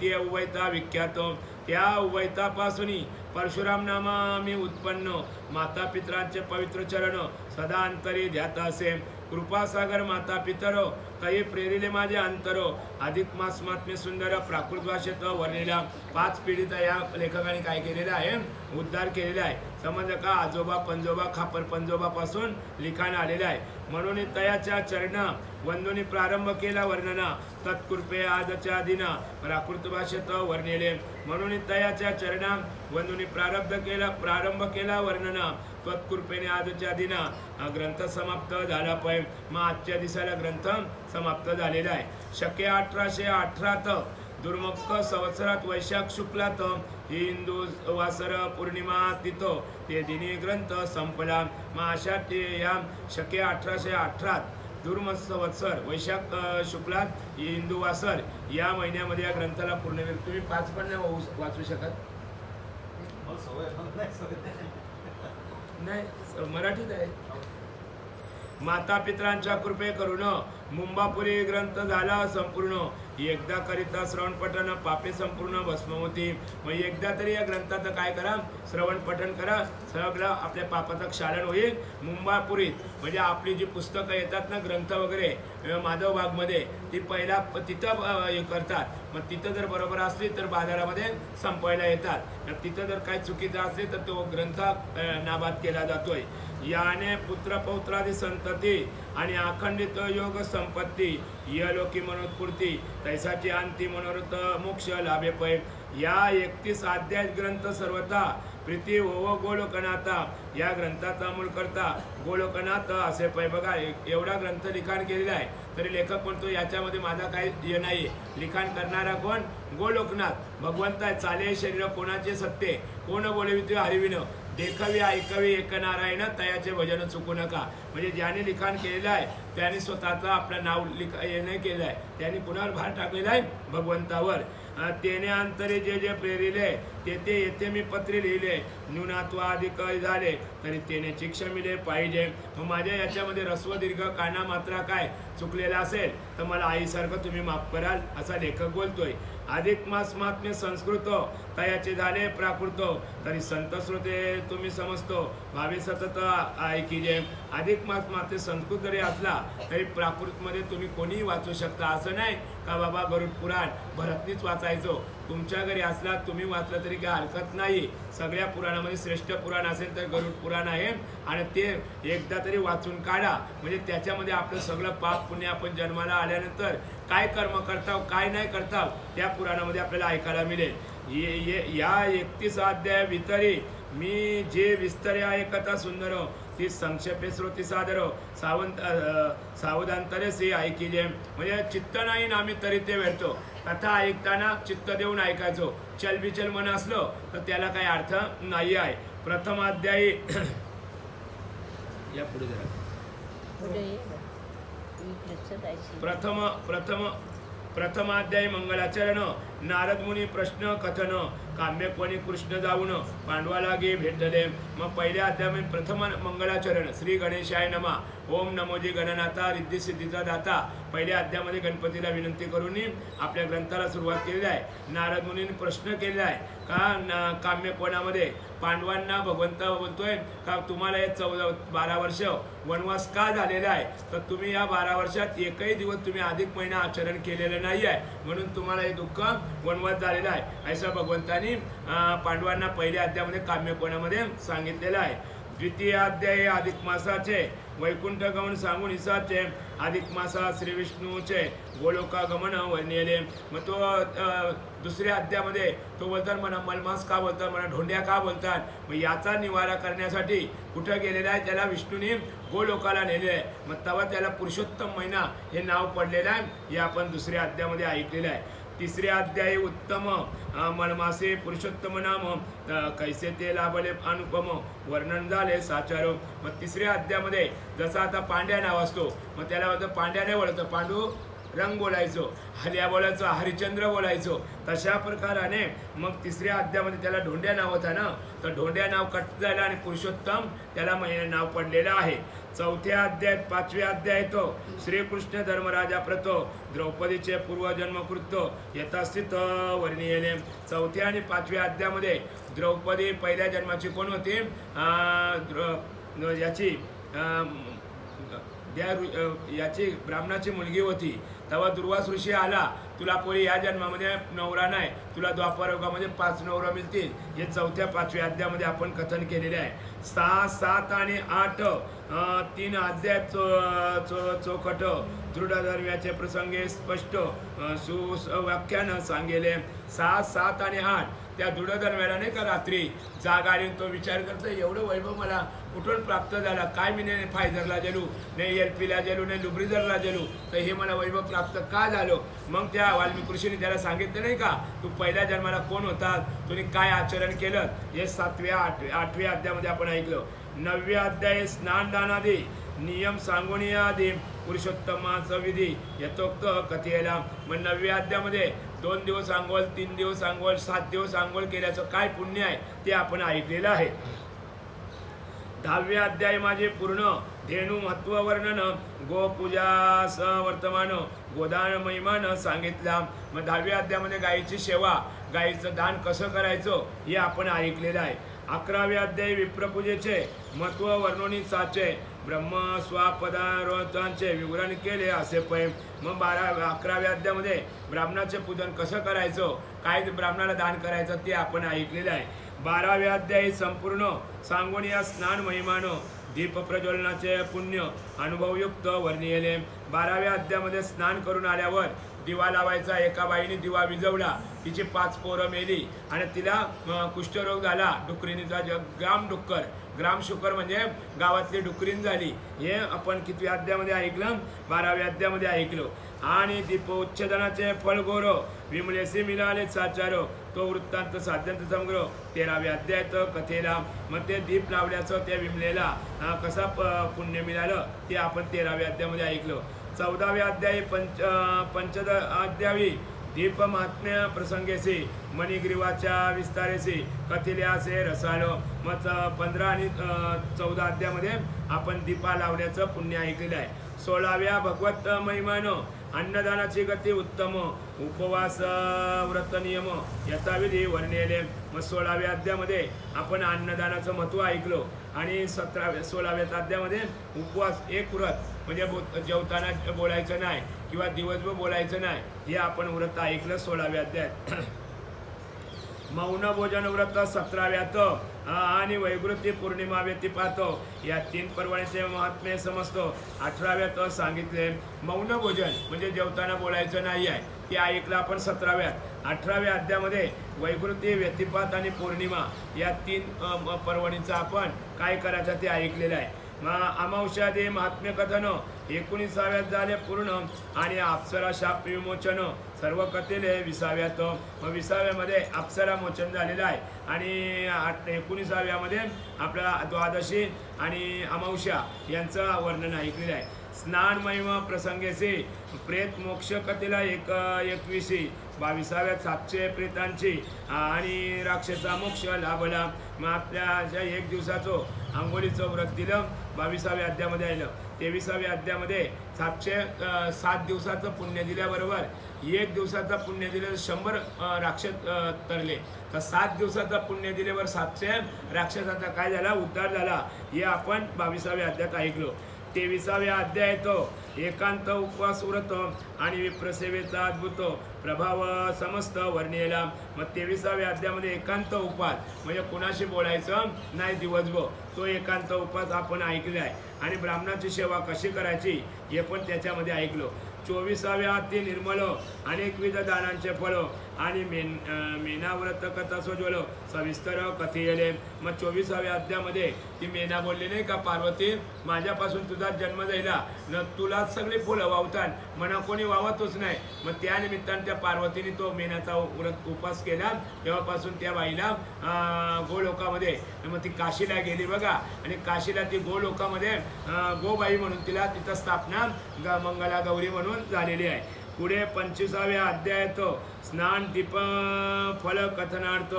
ती उभयता विख्यात. त्या उभयतापासून परशुराम नामा मी उत्पन्न माता पितरांचे पवित्र चरण सदा अंतरी ध्यात असे. कृपासागर माता पितर तये प्रेरिले माझे अंतर अधिक मास महात्म्य सुंदर प्राकृत भाषेत वर्णिला. 5 पिढीत या लेखकाने काय केलेलं आहे उद्धार केलेला आहे. समज का आजोबा पंजोबा खापर पंजोबापासून लिखाण आलेलं आहे. म्हणून तयाच्या चरणा वंदोनी प्रारंभ केला वर्णना तत्कृपे आजच्या दिना प्राकृत भाषेत वर्णिले. म्हणून तयाच्या चरणा वंदोनी प्रारंभ केला वर्णना तत्कृपेने आजच्या दिना ग्रंथ समाप्त झाला. पै मग आजच्या दिवसाला ग्रंथ समाप्त झालेला आहे. शके 1818 दुर्मुख संवत्सरात वैशाख शुक्लात हिंदू वासर पौर्णिमा तिथो ते दिनी ग्रंथ संपला. मग अशा या शके 1818 दुर्मुख संवत्सर वैशाख शुक्लात हिंदू वासर या महिन्यामध्ये या ग्रंथाला पूर्ण वेळ. तुम्ही 5 पण नाही वाचू शकत नाही मराठीत आहे. माता पितरांच्या कृपे करून मुंबापुरी ग्रंथ झाला संपूर्ण. एकदा करिता श्रवण पठण पापे संपूर्ण भस्म होती. मग एकदा तरी या ग्रंथाचं काय करा श्रवण पठण करा सगळं आपल्या पापाचं क्षालन होईल. मुंबापुरीत म्हणजे आपली जी पुस्तकं येतात ना ग्रंथ वगैरे माधवबागमध्ये ती पहिला तिथं हे करतात. मग तिथं जर बरोबर असली तर बाजारामध्ये संपवायला येतात. तिथं जर काही चुकीचं असेल तर तो ग्रंथ नाबाद केला जातोय. याने पुत्र पौत्रादी संतती आणि अखंडित योग संपत्ती यलोकी मनोत्पूर्ती तैसाची अंती मनोरथ मोक्ष लाभे पै. या 31 अध्याय ग्रंथ सर्वथा प्रीती हो गोलोकनाथा या ग्रंथाचा मूळ करता गोलोकनाथ असे पै. बघा एवढा ग्रंथ लिखाण केलेला आहे तरी लेखक म्हणतो याच्यामध्ये माझा काही हे नाही. लिखाण करणारा कोण गोलोकनाथ भगवंत आहे. चाले शरीर कोणाचे सत्य कोण बोलविते हरिविन देखावी ऐकावी एक नारायण तयाचे भजन चुकू नका. म्हणजे ज्याने लिखाण केलेलं आहे त्याने स्वतःचं आपलं नाव नाही केलं आहे. त्याने कुणावर भार टाकलेला आहे भगवंतावर. तेने अंतरे जे जे प्रेरिले तेथे येथे मी पत्रे लिहिले न्यूनात्व अधिक झाले तरी तेने शिक्षा मिळे पाहिजे. मग माझ्या याच्यामध्ये रस्व दीर्घ काना मात्रा काय चुकलेला असेल तर मला आईसारखं तुम्ही माफ कराल असा लेखक बोलतोय. अधिक मास महात्म्य संस्कृत तयाचे झाले प्राकृत तरी संत श्रोते तुम्ही समजतो भावे सतत ऐकीजे. अधिक मास महात्म्य संस्कृत जरी असला तरी प्राकृतमध्ये तुम्ही कोणीही वाचू शकता असं असं नाही का बाबा गरुड पुराण भरतनीच वाचायचो. तुमच्या घरी असला तुम्ही वाचलं तरी काही हरकत नाही. सगळ्या पुराणामध्ये श्रेष्ठ पुराण असेल तर गरुड पुराण आहे आणि ते एकदा तरी वाचून काढा. म्हणजे त्याच्यामध्ये आपलं सगळं पाप पुण्य आपण जन्माला आल्यानंतर काय कर्म करताव काय नाही करताव त्या पुराणामध्ये आपल्याला ऐकायला मिळेल. या 31 अध्याय वितरी मी जे विस्तरे आहे कथा सुंदर ती संक्षेपे श्रोती सादर सावधानतरे से ऐकिले. म्हणजे चित्त नाही ना आम्ही तरी ते वेळतो. कथा ऐकताना चित्त देऊन ऐकायचो. चलबिचल मन असलं तर त्याला काही अर्थ नाही आहे. प्रथम अध्यायी या पुढे जरा प्रथमाध्यायी मंगलाचरण नारद मुनी प्रश्न कथन काम्यकोणी कृष्ण जाऊन पांडवाला गे भेटले. मग पहिल्या अध्यायामध्ये प्रथम मंगलाचरण श्री गणेशाय नमा ओम नमोजी गणनाथा रिद्धी सिद्धीचा दाता. पहिल्या अध्यायामध्ये गणपतीला विनंती करून आपल्या ग्रंथाला सुरुवात केलेली आहे. नारद मुनींनी प्रश्न केलेला आहे का काम्यकोणामध्ये पांडवांना भगवंत बोलतोय का तुम्हाला हे 12 वर्ष वनवास का झालेला आहे तर तुम्ही या 12 वर्षात एकही दिवस तुम्ही अधिक महिना आचरण केलेलं नाही आहे म्हणून तुम्हाला हे दुःख वनवास झालेला आहे असं भगवंतांनी पांडवांना पहिल्या अध्यायामध्ये काम्यकोणामध्ये सांगितलेलं आहे. द्वितीय अध्याय अधिक मासाचे वैकुंठ गमन सांगून हिसाचे अधिक मासा श्री विष्णूचे गोलोका गमन वर्णिले. मग तो दुसऱ्या अध्यायामध्ये तो बोलतात म्हणा मलमास का बोलतात म्हणा ढोंड्या का बोलतात. मग याचा निवारा करण्यासाठी कुठं गेलेला आहे त्याला विष्णूने गोलोकाला नेले आहे. मग तेव्हा त्याला पुरुषोत्तम महिना हे नाव पडलेलं आहे. हे आपण दुसऱ्या अध्यायामध्ये ऐकलेलं आहे. तिसऱ्या अध्यायी उत्तम मलमासे पुरुषोत्तम नाम कैसे ते लाभले अनुपम वर्णन झाले साचार. मग तिसऱ्या अध्यायामध्ये जसं आता पांड्या नाव असतो मग त्याला पांड्या नाही बोलायचं पांडू रंग बोलायचो हल्या बोलायचो हरिश्चंद्र बोलायचो. तशा प्रकाराने मग तिसऱ्या अध्यायामध्ये त्याला ढोंड्या नाव होता ना तर ढोंड्या नाव कट झालं आणि पुरुषोत्तम त्याला नाव पडलेलं आहे. चौथ्या अध्यायात 5व्या अध्याय तो श्रीकृष्ण धर्मराजा प्रतो द्रौपदीचे पूर्वजन्मकृत यथास्थित वर्णिले. चौथ्या आणि 5व्या अध्यायामध्ये द्रौपदी पहिल्या जन्माची कोण होती याची ब्राह्मणाची मुलगी होती. तेव्हा दुर्वास ऋषी आला तुला पोरी या जन्मामध्ये नवरा नाही तुला द्वापर युगामध्ये 5 नवरा मिळतील. हे 4थ्या 5व्या अध्यायामध्ये आपण कथन केलेले आहे. 6, 7 आणि 8 3 अध्याय चौकट दृढ धर्म्याचे प्रसंगे स्पष्ट सुव्याख्यान सांगेले. 6, 7 आणि 8 त्या दृढ धर्म्याला नाही का रात्री जाग आली तो विचार करतो एवढं वैभव मला कुठून प्राप्त झाला काय मी नाही फायझरला गेलो नाही LPला गेलो नाही लुब्रिझरला गेलो तर हे मला वैभव प्राप्त का झालो. मग त्या वाल्मिकी ऋषीने त्याला सांगितलं नाही का तू पहिल्या जन्माला कोण होता तुम्ही काय आचरण केलं. हे 7व्या 8व्या अध्यायामध्ये आपण ऐकलं. 9व्या अध्याय स्नानदानादी नियम सांगून आधी पुरुषोत्तमाचा विधी यथोक्त कथेला. मग 9व्या अध्यायामध्ये 2 दिवस आंघोळ 3 दिवस आंघोळ 7 दिवस आंघोळ केल्याचं काय पुण्य आहे ते आपण ऐकलेलं आहे. 10व्या अध्याय माझे पूर्ण धेनू महत्व वर्णन गोपूजा वर्तमान गोदान महिमान सांगितला. मग 10व्या अध्यायामध्ये गायीची सेवा गायीचं दान कसं करायचं हे आपण ऐकलेलं आहे. 11व्या अध्याय विप्रपूजेचे महत्व वर्णोनी साचे ब्रह्म स्वापदार्थांचे विवरण केले असे पै. मग 11व्या अध्यायामध्ये ब्राह्मणाचे पूजन कसं करायचं काय ब्राह्मणाला दान करायचं ते आपण ऐकलेलं आहे. 12व्या अध्यायी संपूर्ण सांगून या स्नान महिमान दीप प्रज्वलनाचे पुण्य अनुभवयुक्त वर्णिले. 12व्या अध्यायामध्ये स्नान करून आल्यावर दिवा लावायचा. एका बाईने दिवा विझवला तिची 5 पोरं मेली आणि तिला कुष्ठरोग झाला. डुकरीचा ग्राम शुकर म्हणजे गावातली डुकरीन झाली. हे आपण कितव्या अध्यायामध्ये ऐकलं 12व्या अध्यायामध्ये ऐकलो. आणि दीपोच्छेदनाचे फळगोर विमलेसे मिळाले साचार तो वृत्तांत साध्यंत संग्रह 13व्या अध्यायात कथेला. मग ते दीप लावल्याचं त्या विमलेला कसा पुण्य मिळालं ते आपण 13व्या अध्यायामध्ये ऐकलं. 14व्या अध्यायी पंचअध्यायी दीप महात्म्य प्रसंगेसी मणिग्रीवाच्या विस्तारेसी कथिल्यासे रसालो. मग 15 आणि 14 अध्यायामध्ये आपण दीपा लावण्याचं पुण्य ऐकलेलं आहे. 16व्या भगवत महिमान अन्नदानाची गती उत्तम उपवास व्रत नियम यथाविधी वर्णिले. मग 16व्या अध्यायामध्ये आपण अन्नदानाचं महत्त्व ऐकलो आणि 16व्या अध्यायामध्ये उपवास एक व्रत म्हणजे जेवताना बोलायचं नाही किंवा दिवसभर बोलायचं नाही हे आपण व्रत ऐकलं 16व्या अध्यायात. मौन भोजन व्रत 17व्यात आणि वैकृती पौर्णिमा व्यतिपात या 3 पर्वाचे महात्म्य समजतो. 18व्यात सांगितले मौन भोजन म्हणजे जेवताना बोलायचं नाही आहे ते ऐकलं आपण 17व्यात. 18व्या अध्यायामध्ये वैकृती व्यतिपात आणि पौर्णिमा या 3 पर्वणीचं आपण काय करायचं ते ऐकलेलं आहे. अमावस्या दे महात्म्य कथन 19व्यात झाले पूर्ण आणि अप्सरा शाप विमोचन सर्व कथेले 20व्यात. मग 20व्यामध्ये अप्सरा मोचन झालेलं आहे आणि 19व्यामध्ये आपला द्वादशी आणि अमावस्या यांचं वर्णन ऐकलेलं आहे. स्नान महिमा प्रसंगेचे प्रेत मोक्ष कथेला 21 22व्यात 700 प्रेतांची आणि राक्षसा मोक्ष लाभला. मग आपल्या 1 दिवसाचं आंघोळीचं व्रत दिलं 22व्या अध्यायामध्ये आलं. 23व्या अध्यायामध्ये 7 दिवसाचं पुण्य दिल्याबरोबर 1 दिवसाचं पुण्य दिलं 100 राक्षस तरले. तर 7 दिवसाचं पुण्य दिल्यावर 700 राक्षसाचा काय झाला उद्धार झाला हे आपण 22व्या अध्यायात ऐकलो. 23व्या अध्याय तो एकांत उपवास व्रत आणि विप्रसेवेचा अद्भुत प्रभाव समस्त वर्णिला. मग 23व्या अध्यायामध्ये एकांत उपवास म्हणजे कुणाशी बोलायचं नाही दिवसभर तो एकांत उपवास आपण ऐकले आहे आणि ब्राह्मणाची सेवा कशी करायची हे पण त्याच्यामध्ये ऐकलो. 24व्या ते निर्मल अनेकविध दानांचे फळ आणि मेना व्रत कथा सोजवल सविस्तर कथेयले. मग 24व्या अध्यायामध्ये ती मेना बोलली नाही का पार्वती माझ्यापासून तुझा जन्म झाला न तुला सगळे फुलं वावतात मना कोणी वावतच नाही. मग त्या निमित्ताने त्या पार्वतीने तो मेनाचा व्रत उपवास केला तेव्हापासून त्या बाईला गोलोकामध्ये मग ती काशीला गेली बघा आणि काशीला ती गोलोकामध्ये गोबाई म्हणून तिला तिथं स्थापना मंगला गौरी म्हणून झालेली आहे. पुढे 25व्या अध्यायात स्नान दीप फल कथनार्थ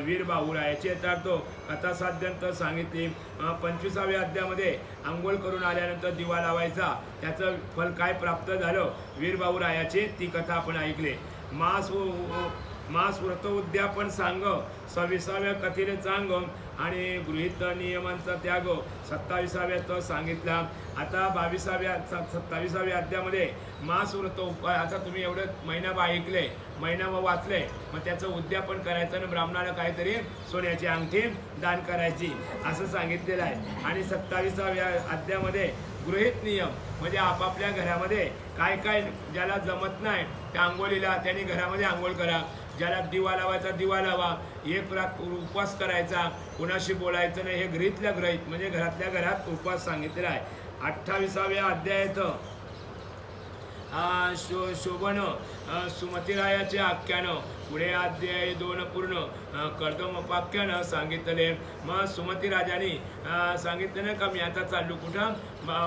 वीर बाहुरायाचे यथार्थ कथा साध्यंत सांगितली. 25व्या अध्यायामध्ये आंघोळ करून आल्यानंतर दिवा लावायचा त्याचं फल काय प्राप्त झालं वीर बाहुरायाची ती कथा आपण ऐकले. मास व्रत उद्यापन सांग 26व्या कथेने चांग आणि गृहीत नियमांचा त्याग 27व्यात सांगितला. आता 27व्या अध्यायामध्ये मास व्रत आता तुम्ही एवढं महिना ऐकले महिना वाचले मग त्याचं उद्यापन करायचं आणि ब्राह्मणाला काहीतरी सोन्याची अंगठी दान करायची असं सांगितलेलं आहे. आणि 27व्या अध्यायामध्ये गृहीत नियम म्हणजे आपापल्या घरामध्ये काय काय ज्याला जमत नाही त्या आंघोळीला त्यांनी घरामध्ये आंघोळ करा. ज्याला दिवा लावायचा दिवा लावा. एक रात उपवास करायचा कुणाशी बोलायचं नाही हे गृहीतल्या गृहीत म्हणजे घरातल्या घरात उपवास सांगितलेला आहे. 28व्या अध्यायात शोभन सुमतीरायाचे आख्यान पुढे अध्याय 2 पूर्ण कर्दमोपाख्यान सांगितले. मग सुमती राजाने सांगितलं ना का मी आता चाललो कुठं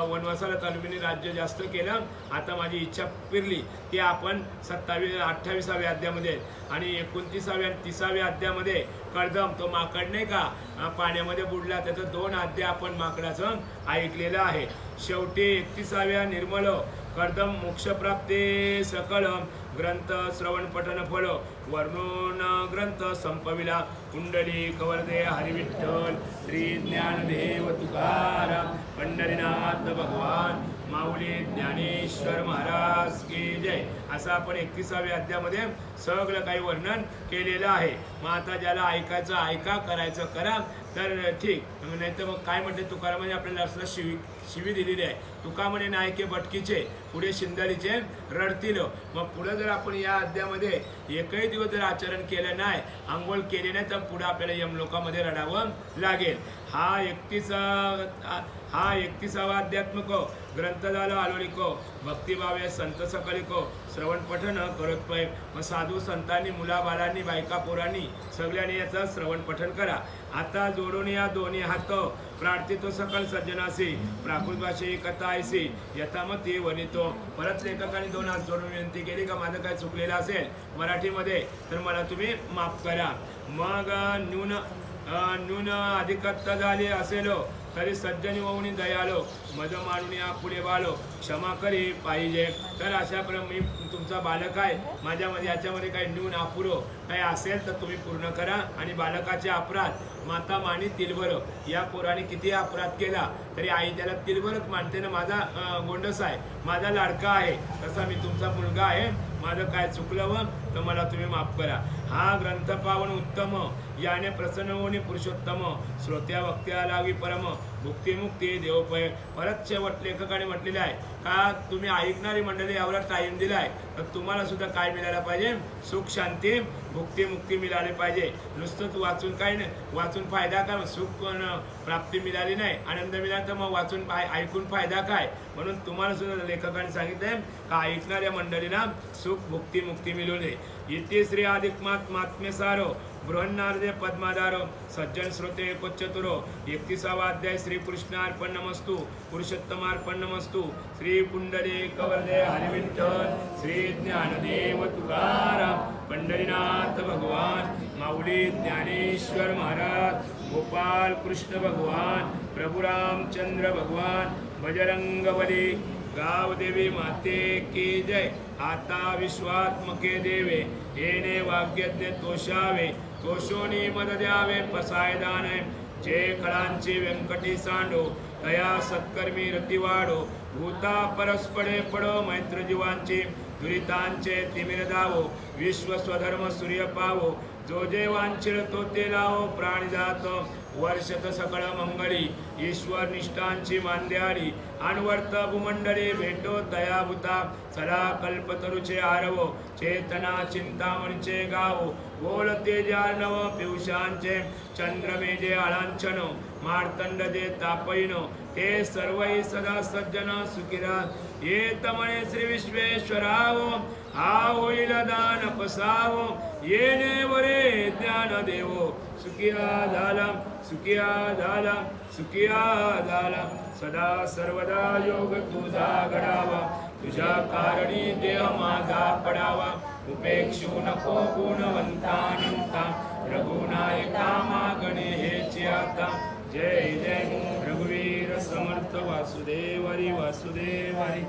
वनवासाला चालू मी राज्य जास्त केलं आता माझी इच्छा फिरली ती आपण 28व्या अध्यायामध्ये आणि 29व्या आणि 30व्या अध्यायामध्ये कर्दम तो माकड नाही का पाण्यामध्ये बुडला त्याचं 2 अध्याय आपण माकडाचं ऐकलेलं आहे. शेवटी 31व्या निर्मल कर्दम मोक्षप्राप्ती सकल ग्रंथ श्रवण पठन फळ वर्णन ग्रंथ संपविला. कुंडली कवर्दे हरिविठ्ठल श्री ज्ञानदेव तुकाराम पंढरीनाथ भगवान माऊली ज्ञानेश्वर महाराज की जय असं आपण 31व्या अध्यायामध्ये सगळं काही वर्णन केलेलं आहे. मग आता ज्याला ऐकायचं ऐका करायचं करा तर ठीक नाही तर मग काय म्हणते तुकाराम म्हणजे आपल्याला असलं शिवी दिलेली आहे. तुका म्हणे नायके भटकीचे पुढे शिंदळीचे रडतील. मग पुढे जर आपण या अध्यायामध्ये एकही दिवस जर आचरण केलं नाही आंघोळ केले नाही तर पुढे आपल्याला यमलोकामध्ये रडावं लागेल. हा 31वा अध्यात्मक ग्रंथ झाला आलोलिको भक्तिभावे संत सकलिको श्रवण पठन करत पाय. मग साधू संतांनी मुलाबाळांनी बायका पोरांनी सगळ्यांनी याचं श्रवण पठन करा. आता जोडून या दोन्ही हात प्रार्थितो सकल सज्जनासी प्राकृत भाषे कथा ऐसी यथामती वनितो. परत लेखकांनी 2 हात जोडून विनंती केली का माझं काय चुकलेलं असेल मराठीमध्ये तर मला तुम्ही माफ करा. मग न्यून अधिकत्ता झाली असेल तरी सज्जनी होऊन दयालो मद मानून या पुढे बालो क्षमा करी पाहिजे. तर अशाप्रमाणे मी तुमचा बालक आहे. माझ्यामध्ये याच्यामध्ये काही न्यून अपुरो काही असेल तर तुम्ही पूर्ण करा. आणि बालकाचे अपराध माता मानी तिलभर. या पोराने किती अपराध केला तरी आई त्याला तिलभरच मानते ना. माझा गोंडस आहे, माझा लाडका आहे, तसा मी तुमचा मुलगा आहे. माझं काय चुकलं व तर मला तुम्ही माफ करा. हा ग्रंथ पावन उत्तम याने प्रसन्न होणे पुरुषोत्तम. श्रोत्या वक्त्या लावी परम भुक्ती मुक्ती देवपय. परत शेवट लेखकाने म्हटलेले आहे का तुम्ही ऐकणारी मंडळी यावर टाईम दिलाय तर तुम्हाला सुद्धा काय मिळायला पाहिजे? सुख शांती भुक्ती मुक्ती मिळाली पाहिजे. नुसतंच वाचून काही नाही, वाचून फायदा काय? सुख प्राप्ती मिळाली नाही, आनंद मिळाला तर मग वाचून ऐकून फायदा काय? म्हणून तुम्हाला सुद्धा लेखकाने सांगितलंय का ऐकणाऱ्या मंडळींना सुख भुक्ती मुक्ती मिळू नये. इति श्री अधिकमात महात्म्य सारो बृहन्नारदे पद्माधारो सज्जन श्रोते एकोच्चतुरो. 31वा अध्याय. श्री कृष्णार्पण नमस्तु पुरुषोत्तमार्पण नमस्तु. श्री पुंडलिक वरदे हरिविठ्ठल श्री ज्ञानदेव तुकाराम पंढरीनाथ भगवान माऊली ज्ञानेश्वर महाराज गोपाल कृष्ण भगवान प्रभु रामचंद्र भगवान बजरंगबली गावदेवी माते की जय. आता विश्वात्मके देवे येणे वाग्यज्ञ तोषावे तोषोनी मद द्यावे पसाय दाने. जे खळांची व्यंकटी सांडो तया सत्कर्मी रती वाढो. भूता परस्परे पडो मैत्र जीवांची दुरितांचे तिमिर दावो. विश्व स्वधर्म सूर्य पावो जो जे वांछिळ तो ते लावो. प्राणी जातो वर्षत सकळ मंगळी ईश्वर निष्ठांची मांद्याळी. अनवर्त भूमंडळी भेटो दयाभूता सदा कल्पतरुचे आरवो. चेतना चिंतामणीचे गावो बोलते जार्णव पियुषांचे. चंद्रमेजे आळांछनो मार्तंड जे तापयिनो ते सर्वही सदा सज्जन सुखिरा. येत म्हणे श्री विश्वेश्वरावो हा होईल दान पसावो. येणे वरे ज्ञान देवो सुखिया झाला सुखिया झाला सुखिया झाला. सदा सर्वदा योग तुझा घडावा तुझ्या कारणी देह माझा पडावा. उपेक्षू नको गुणवंतानंता रघुनायका मागणे हेची आता. जय जय रघुवीर समर्थ वासुदेव हरी वासुदेव हरी.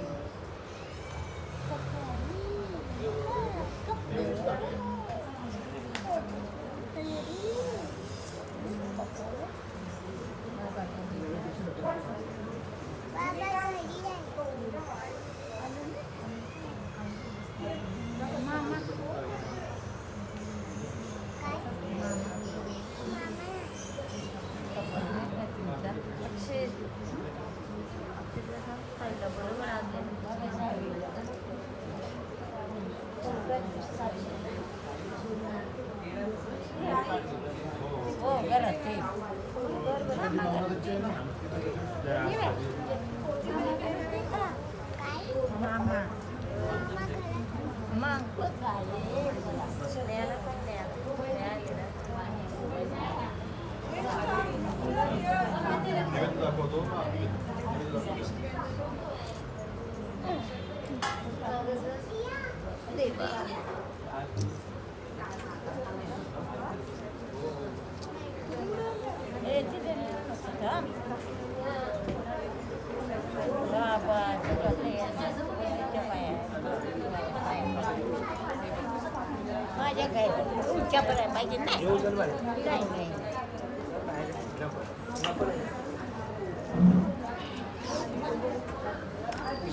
माझ्या काय तुमच्या पर्यंत पाहिजे नाही नाही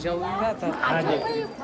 जेवून जातात.